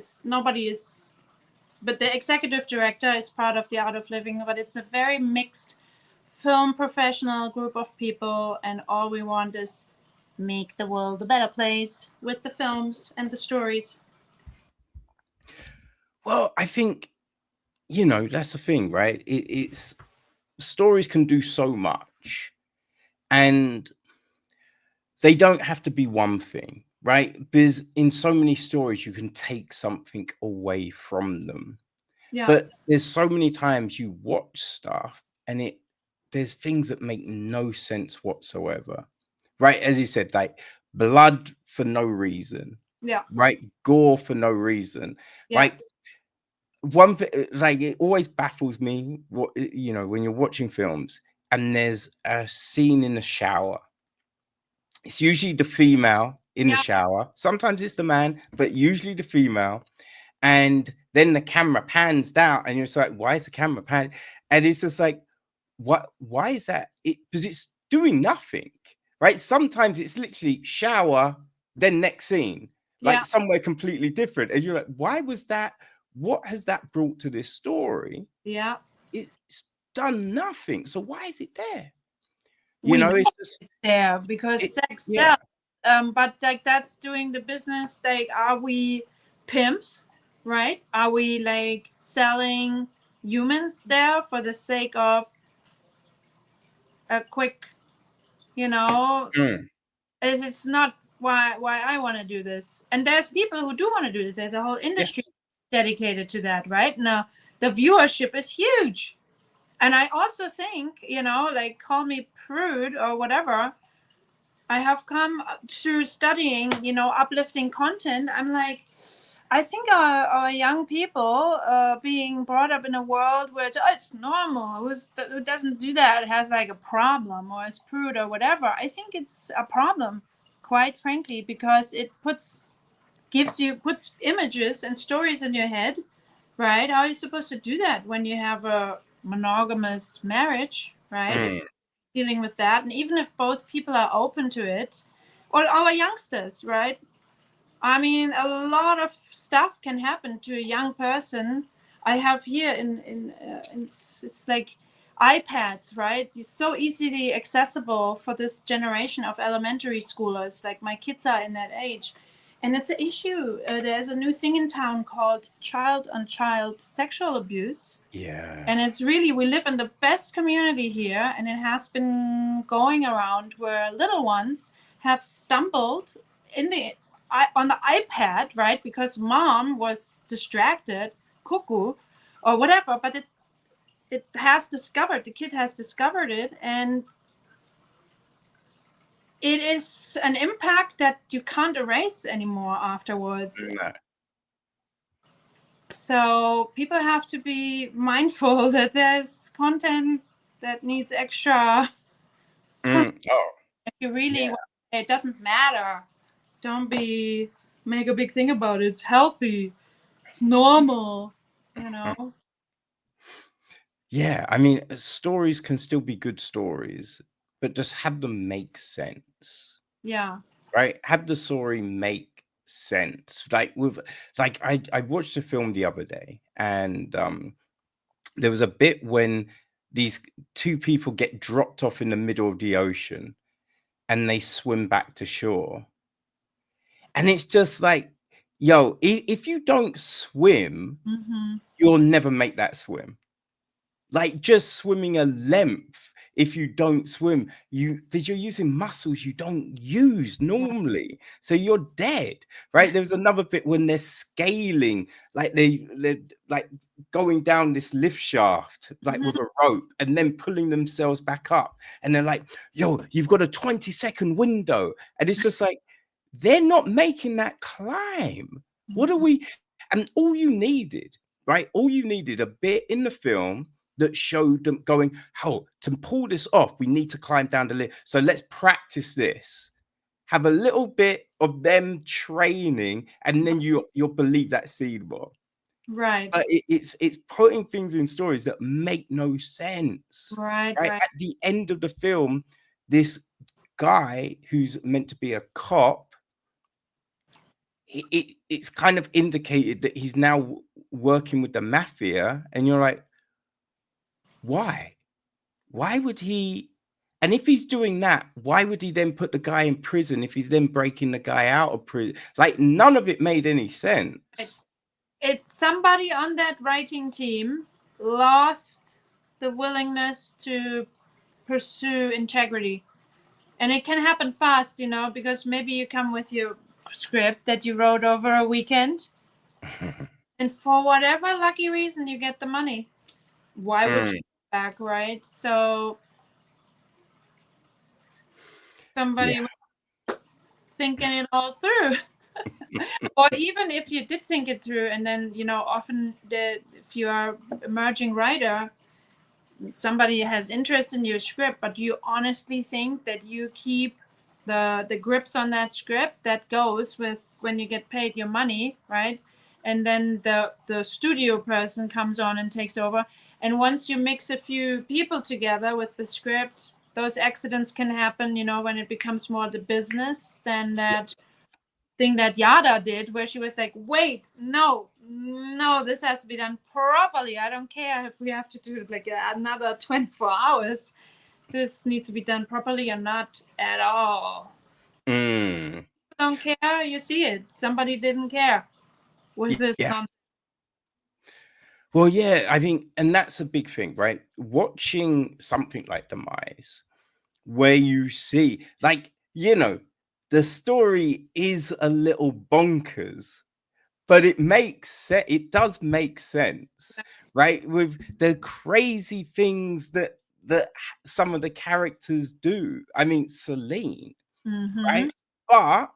but the executive director is part of The Art of Living. But it's a very mixed film professional group of people, and all we want is make the world a better place with the films and the stories. Well, I think, that's the thing, right? It's stories can do so much, and they don't have to be one thing, right? Because in so many stories, you can take something away from them. Yeah. But there's so many times you watch stuff and there's things that make no sense whatsoever, right? As you said, like blood for no reason, Yeah. right? Gore for no reason, Yeah. right? One thing, like, it always baffles me, when you're watching films and there's a scene in the shower. It's usually the female in the shower. Sometimes it's the man, but usually the female. And then the camera pans down, and you're just like, why is the camera pan? And it's just like, why is that? Because it's doing nothing, right? Sometimes it's literally shower, then next scene, like somewhere completely different. And you're like, why was that? What has that brought to this story? Yeah. It's done nothing. So why is it there? It's there because sex sells. But like that's doing the business. Like, are we pimps, right? Are we like selling humans there for the sake of a quick, it's not why I want to do this. And there's people who do want to do this. There's a whole industry dedicated to that, right? Now the viewership is huge. And I also think, like, call me prude or whatever, I have come through studying, uplifting content. I'm like, I think our young people being brought up in a world where it's normal, who doesn't do that has like a problem or is prude or whatever. I think it's a problem, quite frankly, because it puts images and stories in your head, right? How are you supposed to do that when you have a monogamous marriage, right? Dealing with that. And even if both people are open to it, or our youngsters, right? I mean, a lot of stuff can happen to a young person. I have here it's like iPads, right? It's so easily accessible for this generation of elementary schoolers. Like my kids are in that age. And it's an issue. There's a new thing in town called child-on-child sexual abuse. Yeah. And it's really, we live in the best community here, and it has been going around where little ones have stumbled on the iPad, right? Because mom was distracted, cuckoo, or whatever. But the kid has discovered it, and it is an impact that you can't erase anymore afterwards. No. So people have to be mindful that there's content that needs extra. If you really want, it doesn't matter. Don't make a big thing about it. It's healthy. It's normal. Yeah, I mean, stories can still be good stories, but just have them make sense. Yeah. Right? Have the story make sense. Like I watched a film the other day, and there was a bit when these two people get dropped off in the middle of the ocean and they swim back to shore. And it's just like, yo, if you don't swim, you'll never make that swim. like just swimming a length. If you don't swim, because you're using muscles you don't use normally, so you're dead, right? There's another bit when they're scaling, like they're like going down this lift shaft, like with a rope, and then pulling themselves back up, and they're like, "Yo, you've got a 20-second window," and it's just like they're not making that climb. What are we? And all you needed, right? All you needed a bit in the film that showed them going, oh, to pull this off, we need to climb down the lift. So let's practice this. Have a little bit of them training, and then you'll believe that scene more. Right. But it's putting things in stories that make no sense. Right. Right. Right. At the end of the film, this guy who's meant to be a cop, it's kind of indicated that he's now working with the mafia, and you're like, why would he? And if he's doing that, why would he then put the guy in prison if he's then breaking the guy out of prison? Like, none of it made any sense. It's somebody on that writing team lost the willingness to pursue integrity. And it can happen fast, you know, because maybe you come with your script that you wrote over a weekend, and for whatever lucky reason you get the money. Why would you go back, right? So somebody was thinking it all through. Or even if you did think it through, and then, you know, often if you are emerging writer, somebody has interest in your script, but you honestly think that you keep the grips on that script that goes with when you get paid your money, right? And then the studio person comes on and takes over. And once you mix a few people together with the script, those accidents can happen, you know, when it becomes more the business than that thing that Yara did, where she was like, wait, no, this has to be done properly. I don't care if we have to do like another 24 hours. This needs to be done properly, or not at all. Don't care, you see it. Somebody didn't care with this nonsense. Well, yeah, I think, and that's a big thing, right? Watching something like Demise, where you see, like, you know, the story is a little bonkers, but it makes sense. It does make sense, right? With the crazy things that some of the characters do. I mean, Celine, right? But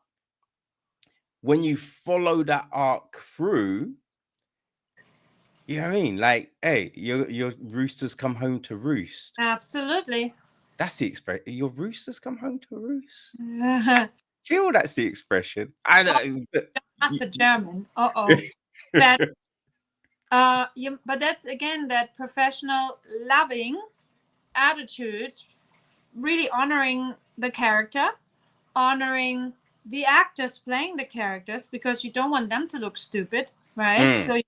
when you follow that arc through, you know what I mean? Like, hey, your roosters come home to roost. Absolutely. That's the expression. Your roosters come home to roost. I feel that's the expression. I know. That's the German. That but that's again that professional loving attitude, really honoring the character, honoring the actors playing the characters, because you don't want them to look stupid, right? So you're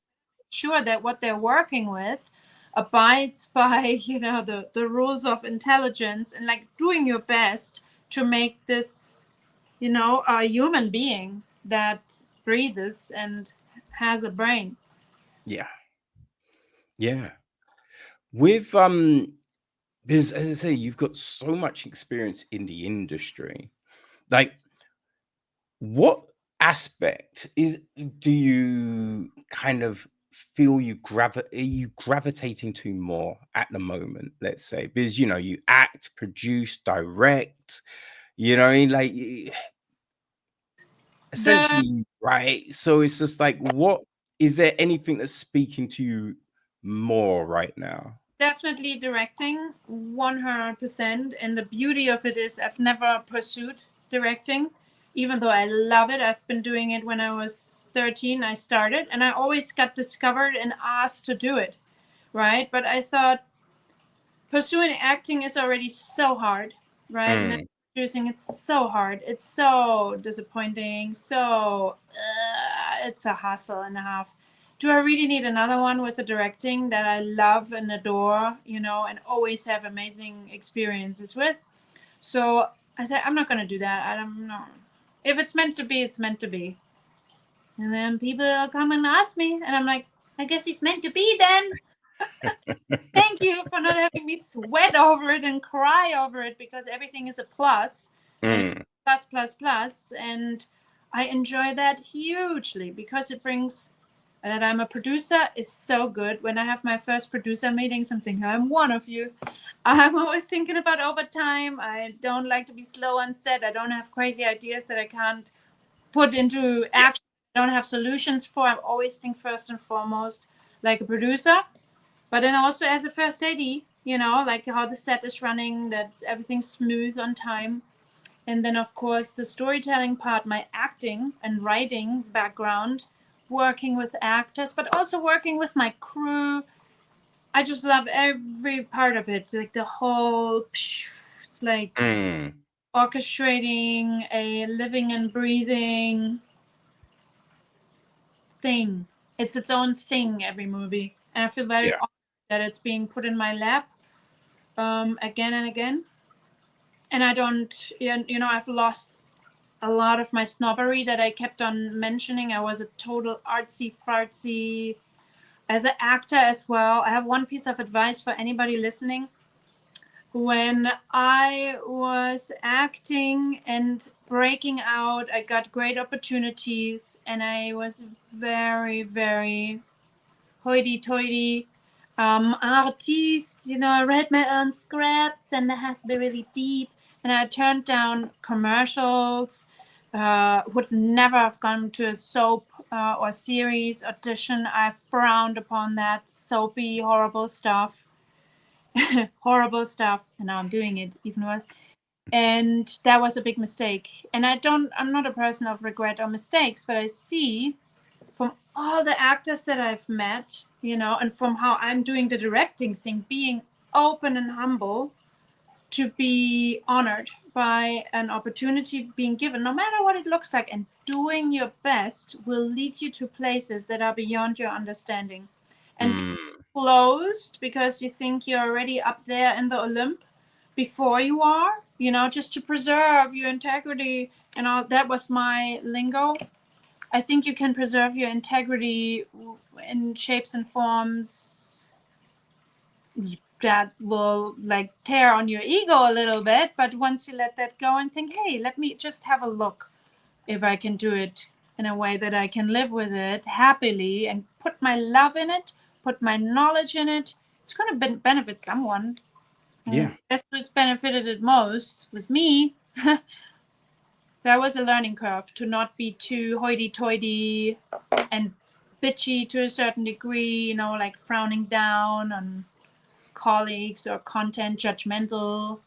sure that what they're working with abides by, you know, the rules of intelligence, and like doing your best to make this, you know, a human being that breathes and has a brain. Yeah. With because, as I say, you've got so much experience in the industry. Like, what aspect do you kind of feel are you gravitating to more at the moment? Let's say, because you know, you act, produce, direct. You know, what I mean, like, essentially, right? So it's just like, what is there anything that's speaking to you more right now? Definitely directing, 100%. And the beauty of it is I've never pursued directing, even though I love it. I've been doing it when I was 13. I started, and I always got discovered and asked to do it, right? But I thought pursuing acting is already so hard, right? And then producing, it's so hard. It's so disappointing. So it's a hustle and a half. Do I really need another one with the directing that I love and adore, you know, and always have amazing experiences with? So I said, I'm not going to do that. I don't know. If it's meant to be, it's meant to be. And then people come and ask me, and I'm like, I guess it's meant to be then. Thank you for not having me sweat over it and cry over it, because everything is a plus and Mm, plus, plus, plus. And I enjoy that hugely because it brings that I'm a producer is so good. When I have my first producer meetings, I'm saying, I'm one of you. I'm always thinking about overtime. I don't like to be slow on set. I don't have crazy ideas that I can't put into yeah. action. I don't have solutions for. I always think first and foremost like a producer. But then also as a first AD, like how the set is running, that everything's smooth on time. And then, of course, the storytelling part, my acting and writing background, working with actors, but also working with my crew. I just love every part of it. It's like the whole, it's like orchestrating a living and breathing thing. It's its own thing, every movie. And I feel very Yeah. honored that it's being put in my lap again and again. And I don't, I've lost a lot of my snobbery that I kept on mentioning. I was a total artsy fartsy as an actor as well. I have one piece of advice for anybody listening. When I was acting and breaking out, I got great opportunities, and I was very, very hoity-toity artiste. I read my own scripts, and it has to be really deep. And I turned down commercials. Would never have gone to a soap or series audition. I frowned upon that soapy, horrible stuff. Horrible stuff. And now I'm doing it even worse. And that was a big mistake. And I'm not a person of regret or mistakes, but I see from all the actors that I've met, and from how I'm doing the directing thing, being open and humble to be honored by an opportunity being given, no matter what it looks like, and doing your best will lead you to places that are beyond your understanding. And being closed because you think you're already up there in the Olymp before you are, just to preserve your integrity. That was my lingo. I think you can preserve your integrity in shapes and forms that will like tear on your ego a little bit. But once you let that go and think, hey, let me just have a look if I can do it in a way that I can live with it happily and put my love in it, put my knowledge in it, it's going to benefit someone. Yeah. Guess who's benefited it most was me. There was a learning curve to not be too hoity-toity and bitchy to a certain degree, like frowning down on colleagues or content, judgmental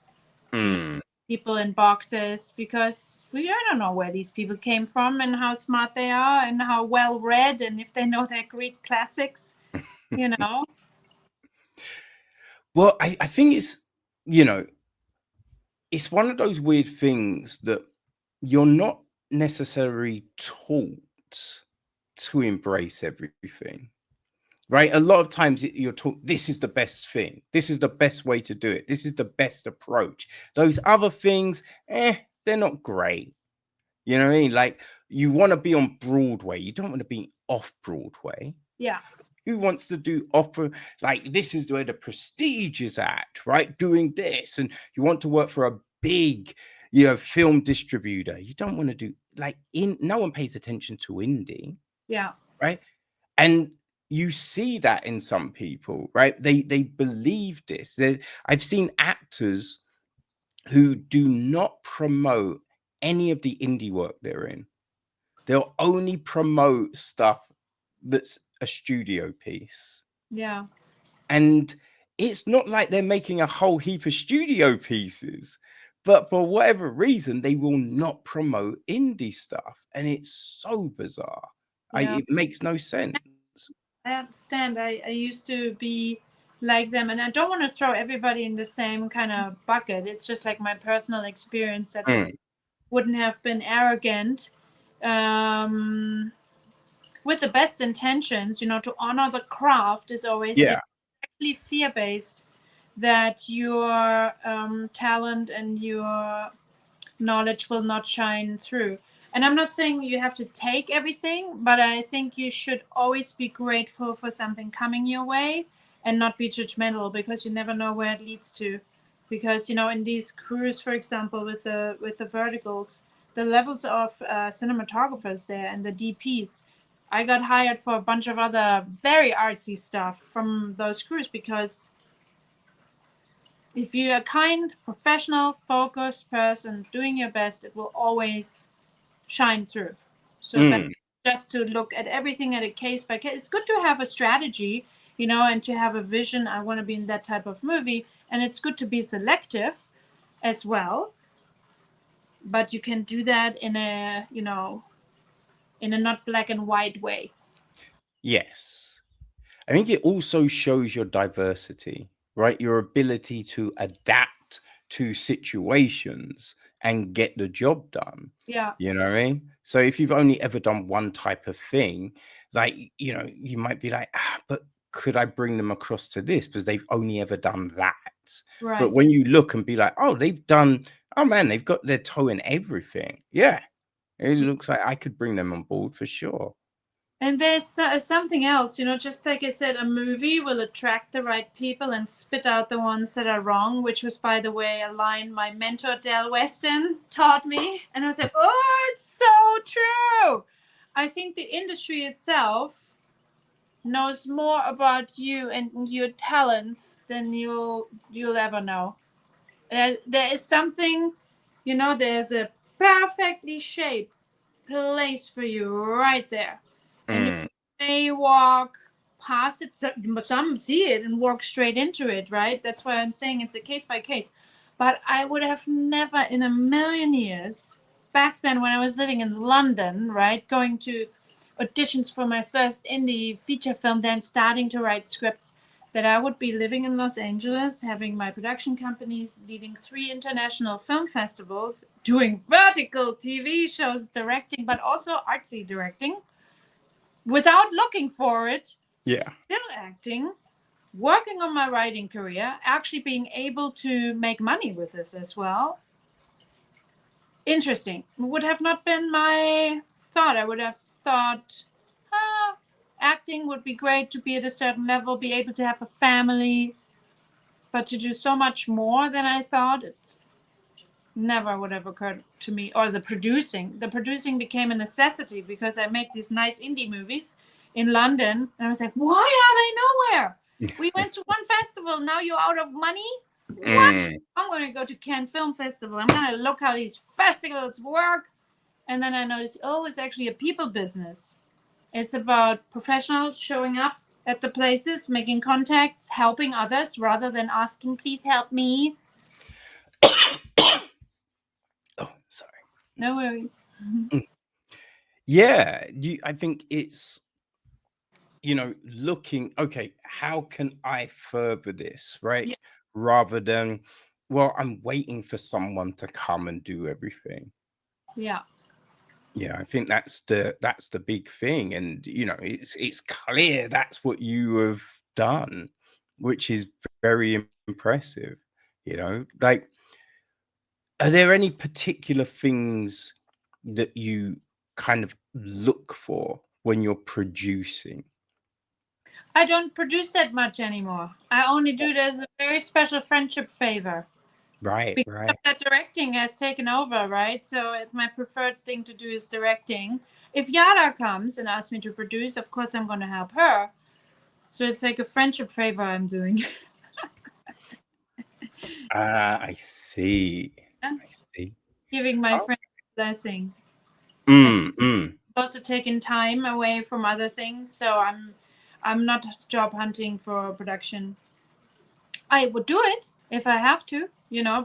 people in boxes, because I don't know where these people came from and how smart they are and how well read and if they know their Greek classics, Well, I think it's one of those weird things that you're not necessarily taught to embrace everything, right? A lot of times you're taught this is the best thing, this is the best way to do it, this is the best approach. Those other things, they're not great. You know what I mean? Like, you want to be on Broadway, you don't want to be off Broadway. Yeah. Who wants to do offer, like, this is where the prestige is at, right? Doing this, and you want to work for a big, film distributor. You don't want to do no one pays attention to indie. Yeah. Right. And you see that in some people, right? They believe this. I've seen actors who do not promote any of the indie work they're in. They'll only promote stuff that's a studio piece. Yeah. And it's not like they're making a whole heap of studio pieces, but for whatever reason, they will not promote indie stuff. And it's so bizarre. Yeah. It makes no sense. I understand. I used to be like them, and I don't want to throw everybody in the same kind of bucket. It's just like my personal experience that wouldn't have been arrogant, with the best intentions, to honor the craft is always actually fear-based, that your talent and your knowledge will not shine through. And I'm not saying you have to take everything, but I think you should always be grateful for something coming your way and not be judgmental, because you never know where it leads to. Because in these crews, for example, with the verticals, the levels of cinematographers there and the DPs, I got hired for a bunch of other very artsy stuff from those crews, because if you're a kind, professional, focused person doing your best, it will always shine through. So that just to look at everything at a case by case. It's good to have a strategy, and to have a vision. I want to be in that type of movie, and it's good to be selective as well. But you can do that in a not black and white way. Yes. I think it also shows your diversity, right? Your ability to adapt to situations and get the job done. Yeah. You know what I mean? So if you've only ever done one type of thing, like, you might be like, but could I bring them across to this? Because they've only ever done that. Right. But when you look and be like, oh, they've got their toe in everything. Yeah. It looks like I could bring them on board for sure. And there's something else, just like I said, a movie will attract the right people and spit out the ones that are wrong, which was, by the way, a line my mentor, Del Weston, taught me. And I was like, oh, it's so true. I think the industry itself knows more about you and your talents than you'll ever know. There is something, there's a perfectly shaped place for you right there. And you may walk past it. Some see it and walk straight into it, right? That's why I'm saying it's a case by case. But I would have never in a million years, back then when I was living in London, right, going to auditions for my first indie feature film, then starting to write scripts, that I would be living in Los Angeles, having my production company, leading 3 international film festivals, doing vertical TV shows, directing, but also artsy directing, without looking for it. Yeah. Still acting, working on my writing career, actually being able to make money with this as well. Interesting. Would have not been my thought. I would have thought, acting would be great, to be at a certain level, be able to have a family, but to do so much more than I thought, it never would have occurred to me. Or the producing became a necessity, because I make these nice indie movies in London, and I was like, why are they nowhere? We went to one festival, now you're out of money? What? I'm going to go to Cannes Film Festival. I'm going to look how these festivals work. And then I noticed, oh, it's actually a people business. It's about professionals showing up at the places, making contacts, helping others, rather than asking, please help me. Oh, sorry. No worries. Yeah, I think it's, looking, okay, how can I further this, right? Yeah. Rather than, well, I'm waiting for someone to come and do everything. Yeah. Yeah, I think that's the big thing. And it's clear that's what you have done, which is very impressive. Like, are there any particular things that you kind of look for when you're producing? I don't produce that much anymore. I only do it as a very special friendship favor. Right, Because right. that directing has taken over, right? So my preferred thing to do is directing. If Yara comes and asks me to produce, of course I'm going to help her. So it's like a friendship favor I'm doing. I see. Yeah. I see. Giving my Oh, friend a blessing. mm. Also taking time away from other things, so I'm not job hunting for production. I would do it if I have to,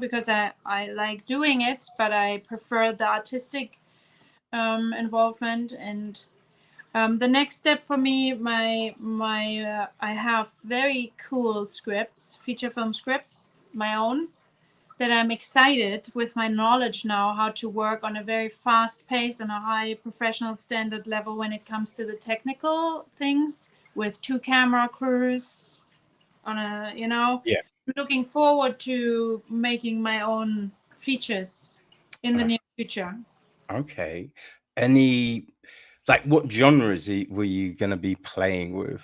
because I like doing it, but I prefer the artistic involvement. And the next step for me, I have very cool scripts, feature film scripts, my own, that I'm excited with my knowledge now how to work on a very fast pace and a high professional standard level when it comes to the technical things, with 2 camera crews on a, Yeah. looking forward to making my own features in the near future. Okay. Any, like, what genres were you going to be playing with?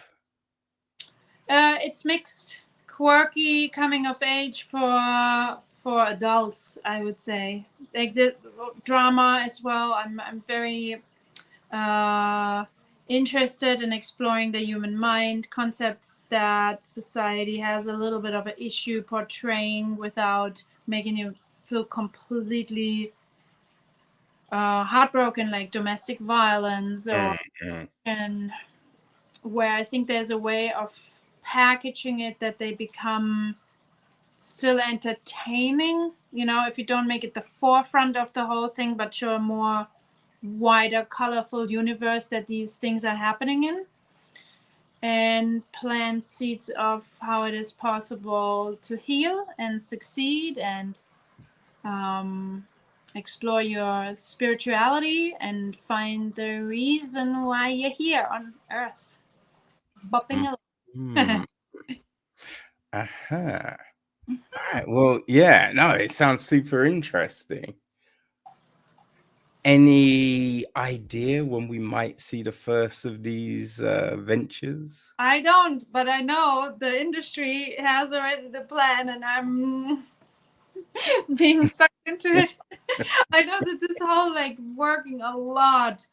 It's mixed, quirky, coming of age for adults, I would say. Like the drama as well. I'm very uh, interested in exploring the human mind, concepts that society has a little bit of an issue portraying without making you feel completely heartbroken, like domestic violence or Mm. and where I think there's a way of packaging it that they become still entertaining. You know, if you don't make it the forefront of the whole thing, but show a more wider, colorful universe that these things are happening in, and plant seeds of how it is possible to heal and succeed and explore your spirituality and find the reason why you're here on Earth, bopping along. Mhm. Uh-huh. All right. Well, yeah, no, it sounds super interesting. Any idea when we might see the first of these ventures? I don't, but I know the industry has already the plan, and I'm being sucked into it. I know that this whole like working a lot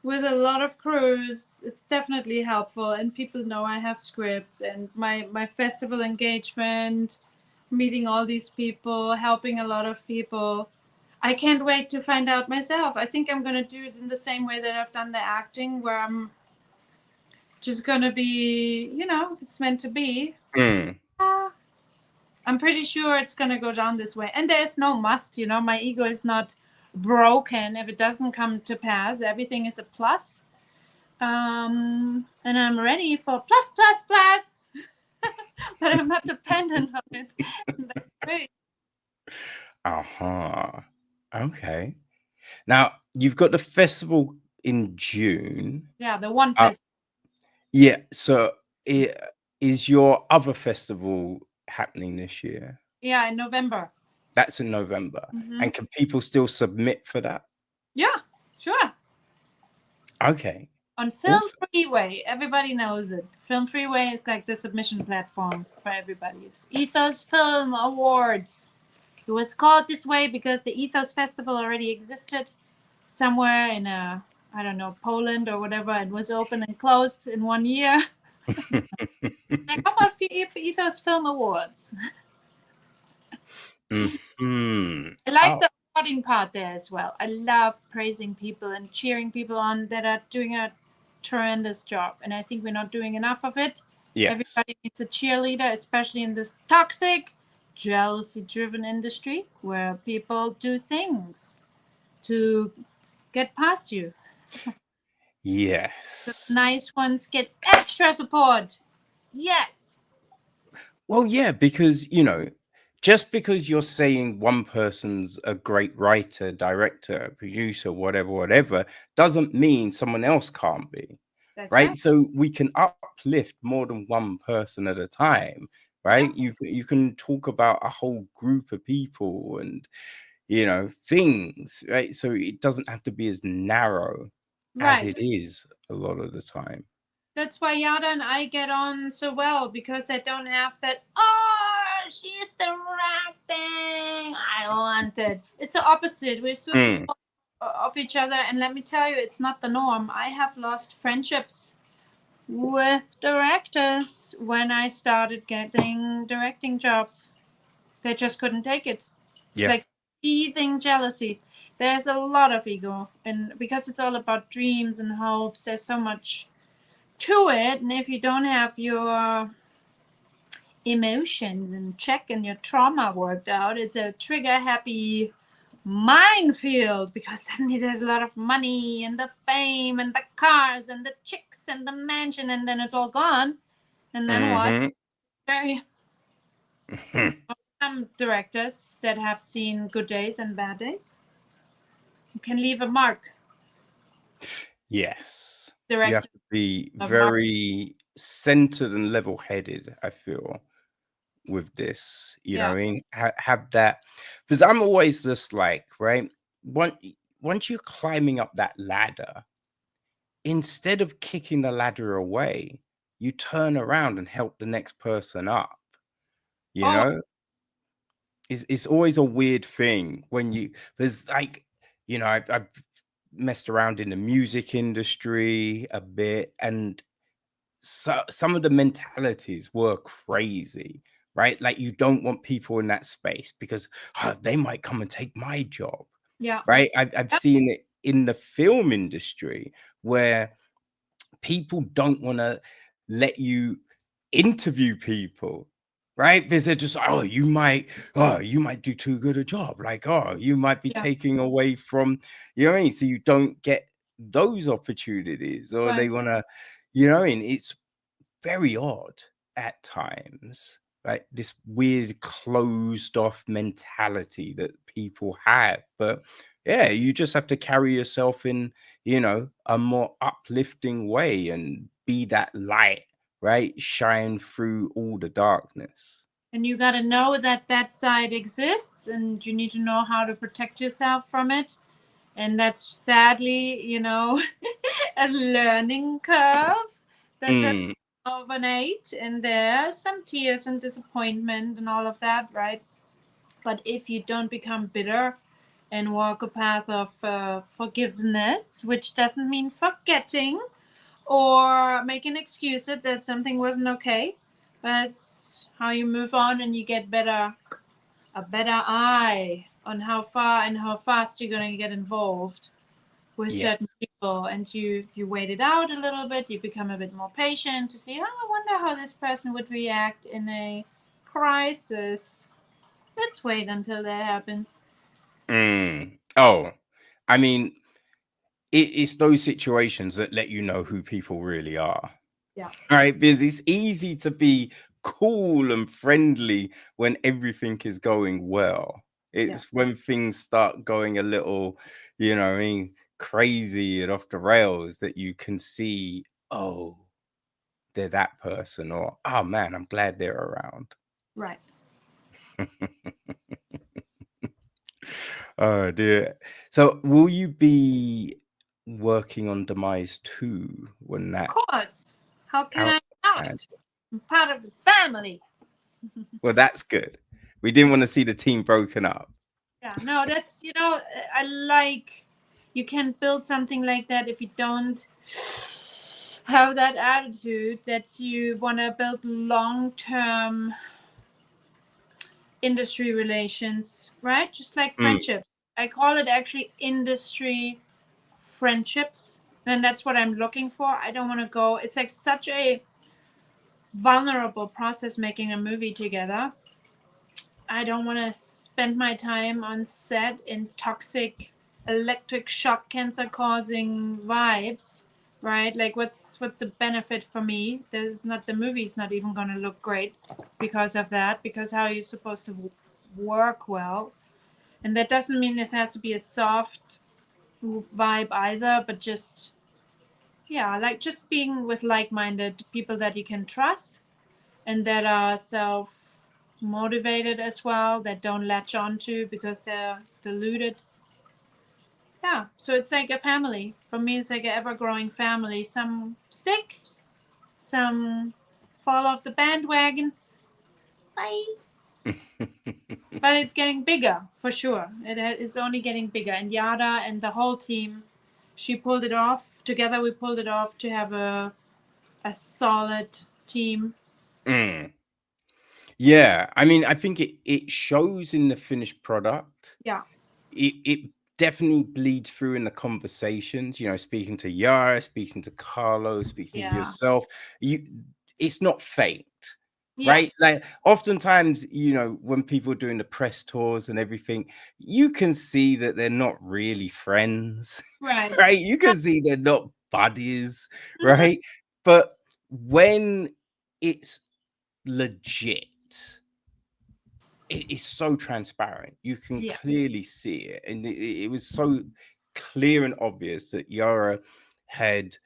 with a lot of crews is definitely helpful, and people know I have scripts and my festival engagement, meeting all these people, helping a lot of people. I can't wait to find out myself. I think I'm gonna do it in the same way that I've done the acting, where I'm just gonna be, you know, it's meant to be. Mm. I'm pretty sure it's gonna go down this way. And there's no must, you know, my ego is not broken if it doesn't come to pass. Everything is a plus. And I'm ready for plus plus plus. But I'm not dependent on it. That's great. Uh-huh. Okay. Now, you've got the festival in June. Yeah, the one Uh, fest. yeah, so is your other festival happening this year? Yeah, in November. That's in November. Mm-hmm. And can people still submit for that? Yeah, sure. Okay. On Film Awesome. Freeway, everybody knows it. Film Freeway is like the submission platform for everybody. It's Ethos Film Awards. It was called this way because the Ethos Festival already existed somewhere in I don't know, Poland or whatever. It was open and closed in 1 year. Like, how about Ethos Film Awards? Hmm. I like Oh, the awarding part there as well. I love praising people and cheering people on that are doing a tremendous job. And I think we're not doing enough of it. yes. Everybody needs a cheerleader, especially in this toxic, jealousy driven industry where people do things to get past you. The Yes. nice ones get extra support. Yes. Well, yeah, because, just because you're saying one person's a great writer, director, producer, whatever, whatever, doesn't mean someone else can't be, That's right? right. So we can uplift more than one person at a time, Yeah. right? You can talk about a whole group of people and, things, right? So it doesn't have to be as narrow as Right. it is a lot of the time. That's why Yara and I get on so well because I don't have that, oh, she's directing. I wanted. It's the opposite. We're so Mm, supportive of each other. And let me tell you, it's not the norm. I have lost friendships with directors when I started getting directing jobs. They just couldn't take it. It's yeah. like seething jealousy. There's a lot of ego. And because it's all about dreams and hopes, there's so much to it, and if you don't have your emotions in check and your trauma worked out, it's a trigger happy minefield because suddenly there's a lot of money and the fame and the cars and the chicks and the mansion, and then it's all gone. And then what? Hmm. Very some directors that have seen good days and bad days can leave a mark. Yes. You have Director to be a mark. very centered and level-headed, I feel, with this. Yeah. I mean, have that, because I'm always just like, right? Once once you're climbing up that ladder, instead of kicking the ladder away, you turn around and help the next person up, you Oh, know? It's always a weird thing when there's like, I've messed around in the music industry a bit, and so some of the mentalities were crazy, right? Like you don't want people in that space because they might come and take my job, yeah. right? I've seen it in the film industry where people don't want to let you interview people, right? Because they're just, you might do too good a job. Like, you might be Yeah. taking away from, you know what I mean? So you don't get those opportunities, or Right. they want to, you know what I mean? It's very odd at times, like this weird closed off mentality that people have. But yeah, you just have to carry yourself in, a more uplifting way and be that light, right? Shine through all the darkness. And you got to know that that side exists, and you need to know how to protect yourself from it. And that's sadly, a learning curve that does Mm, overnight. And there's some tears and disappointment and all of that, right? But if you don't become bitter and walk a path of forgiveness, which doesn't mean forgetting or making excuses that something wasn't okay, but it's how you move on and you get a better eye on how far and how fast you're going to get involved with yeah. certain people, and you wait it out a little bit, you become a bit more patient to see, I wonder how this person would react in a crisis. Let's wait until that happens. Oh, I mean, it's those situations that let you know who people really are. Yeah. Right, because it's easy to be cool and friendly when everything is going well. Yeah. It's when things start going a little, crazy and off the rails that you can see, oh, they're that person, or oh man, I'm glad they're around. Right. Oh dear. So will you be working on Demise 2 when Of that course. How can out? I not? I'm part of the family. Well, that's good. We didn't want to see the team broken up. Yeah, no, that's, I like, you can build something like that if you don't have that attitude that you want to build long term industry relations, right? Just like Mm, friendship. I call it actually industry friendships. Then that's what I'm looking for. I don't want to go, it's like such a vulnerable process making a movie together. I don't want to spend my time on set in toxic electric shock cancer causing vibes, right? Like what's the benefit for me? There's not, the movie's not even going to look great because of that, because how are you supposed to work well? And that doesn't mean this has to be a soft vibe either, but just, yeah, like just being with like-minded people that you can trust and that are self motivated as well, that don't latch on to because they're deluded. Yeah, so it's like a family. For me, it's like an ever growing family. Some stick, some fall off the bandwagon. Bye. But it's getting bigger for sure. It's only getting bigger. And Yara and the whole team, she pulled it off. Together, we pulled it off to have a solid team. mm. Yeah, I mean, I think it shows in the finished product. Yeah, It definitely bleeds through in the conversations. Speaking to Yara, speaking to Carlo, speaking to yeah, yourself. It's not faked, yeah. right? Like oftentimes, when people are doing the press tours and everything, you can see that they're not really friends, Right. right? You can see they're not buddies, Mhm. right? But when it's legit, it's so transparent. You can Yeah, clearly see it, and it was so clear and obvious that Yara had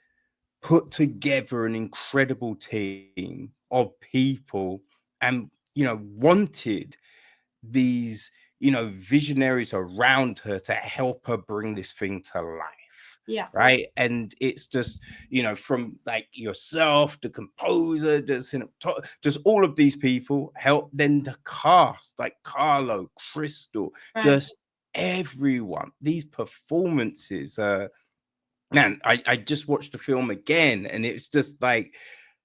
put together an incredible team of people, and wanted these visionaries around her to help her bring this thing to life. Yeah. right? And it's just, from like yourself, the composer, just all of these people help. Then the cast, like Carlo, Crystal, Right. just everyone. These performances, man, I just watched the film again, and it's just like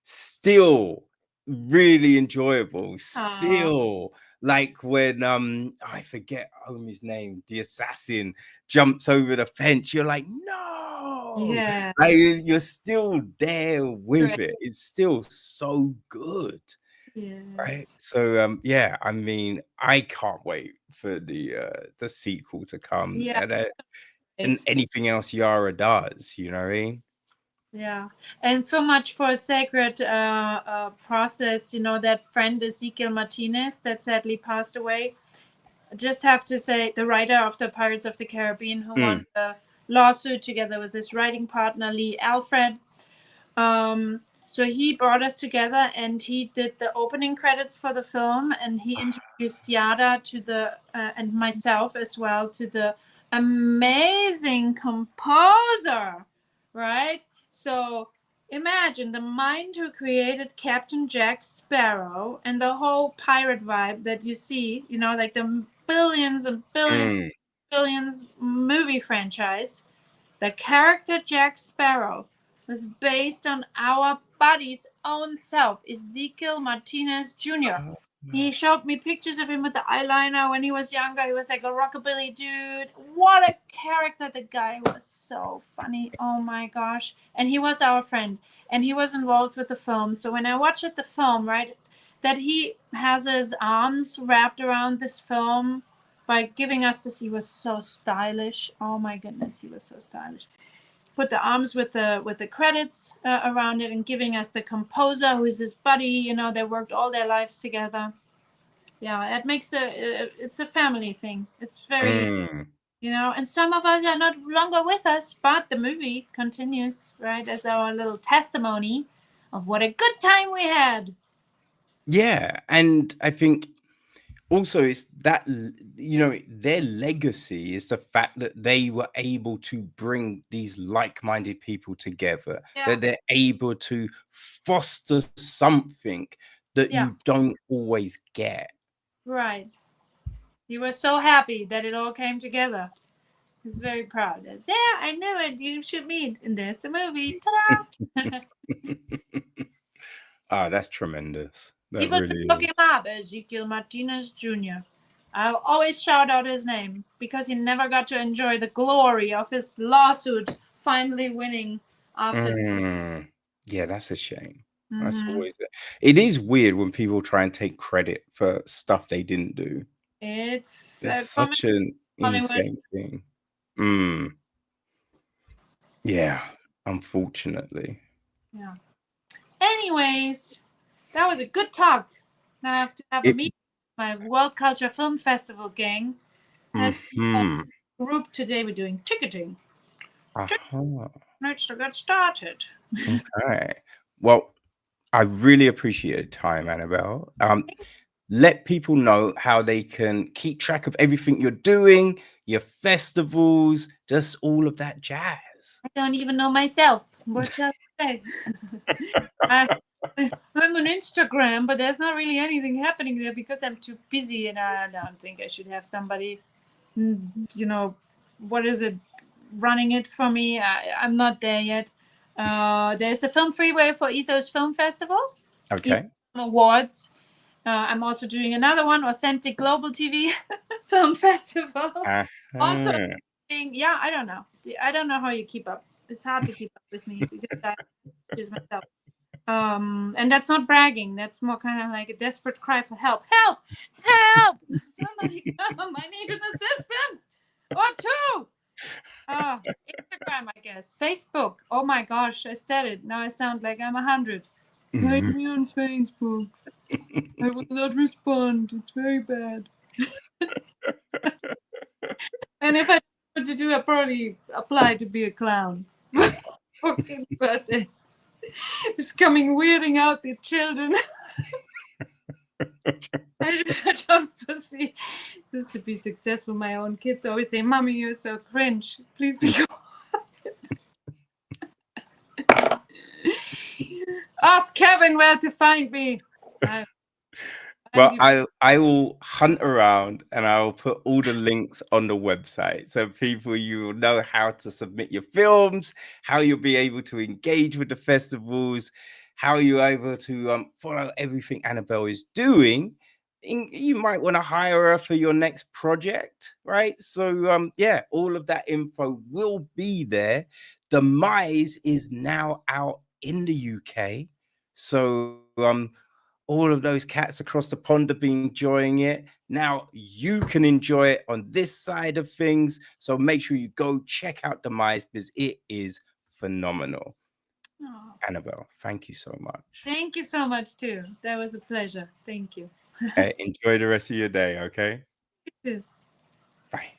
still really enjoyable. Still, like when I forget his name, the assassin jumps over the fence, you're like, no, Yeah. like you're still there with it. It's still so good. Right. Yes. So yeah, I mean, I can't wait for the sequel to come. Yeah. And anything else Yara does, you know what I mean? Yeah, and so much for a sacred process. That friend Ezekiel Martinez that sadly passed away. Just have to say, the writer of the Pirates of the Caribbean, who won the lawsuit together with his writing partner Lee Alfred. So he brought us together, and he did the opening credits for the film, and he introduced Yara to and myself as well, to the amazing composer, right? So imagine the mind who created Captain Jack Sparrow and the whole pirate vibe that you see, like the billions and billions movie franchise. The character Jack Sparrow was based on our buddy's own self, Ezekiel Martinez Jr. He showed me pictures of him with the eyeliner when he was younger. He was like a rockabilly dude. What a character. The guy was so funny. Oh my gosh. And he was our friend. And he was involved with the film. So when I watched the film, right, that he has his arms wrapped around this film by giving us this, he was so stylish. Oh my goodness, he was so stylish. Put the arms with the credits around it, and giving us the composer, who is his buddy. They worked all their lives together. Yeah, it makes it's a family thing. It's very, and some of us are not longer with us, but the movie continues, right, as our little testimony of what a good time we had. Yeah, and I think also it's that their legacy is the fact that they were able to bring these like-minded people together, that they're able to foster something that you don't always get. Right. He was so happy that it all came together. He's very proud. Yeah, I knew it. You should meet. And there's the movie. Ta-da! That's tremendous. That People really look is. him up, Ezekiel Martinez Jr. I'll always shout out his name because he never got to enjoy the glory of his lawsuit finally winning after. Yeah, that's a shame. That's always it is weird when people try and take credit for stuff they didn't do. It's It's from such an Hollywood. insane thing. Yeah, unfortunately. Yeah. Anyways, that was a good talk. Now I have to have a It meeting with my World Culture Film Festival gang. That's the group today. We're doing ticketing. Let's get started. Okay. Well, I really appreciate your time, Anabelle. Let people know how they can keep track of everything you're doing, your festivals, just all of that jazz. I don't even know myself. What shall I say? I'm on Instagram, but there's not really anything happening there because I'm too busy, and I don't think I should have somebody, what is it, running it for me. I'm not there yet. There's a film freeway for Ethos Film Festival. Okay. Awards. I'm also doing another one, Authentic Global TV Film Festival. Also, I don't know. I don't know how you keep up. It's hard to keep up with me because I choose myself. And that's not bragging. That's more kind of like a desperate cry for help. Help! Help! Somebody come! I need an assistant or two. Instagram, I guess. Facebook. Oh my gosh, I said it. Now I sound like I'm 100. Find me on Facebook. I will not respond. It's very bad. And if I know what to do, I probably apply to be a clown. Fucking birthdays. Just coming weirding out the children. I don't foresee this to be successful. My own kids always say, "Mommy, you're so cringe. Please be quiet." Ask Kevin where to find me. Well, I will hunt around and I'll put all the links on the website so people, you will know how to submit your films, how you'll be able to engage with the festivals, how you're able to follow everything Anabelle is doing. You might want to hire her for your next project, right? So yeah, all of that info will be there. Demise is now out in the UK. So all of those cats across the pond have been enjoying it. Now you can enjoy it on this side of things. So make sure you go check out Demise because it is phenomenal. Oh. Anabelle, thank you so much. Thank you so much too. That was a pleasure. Thank you. Enjoy the rest of your day, okay? You too. Bye.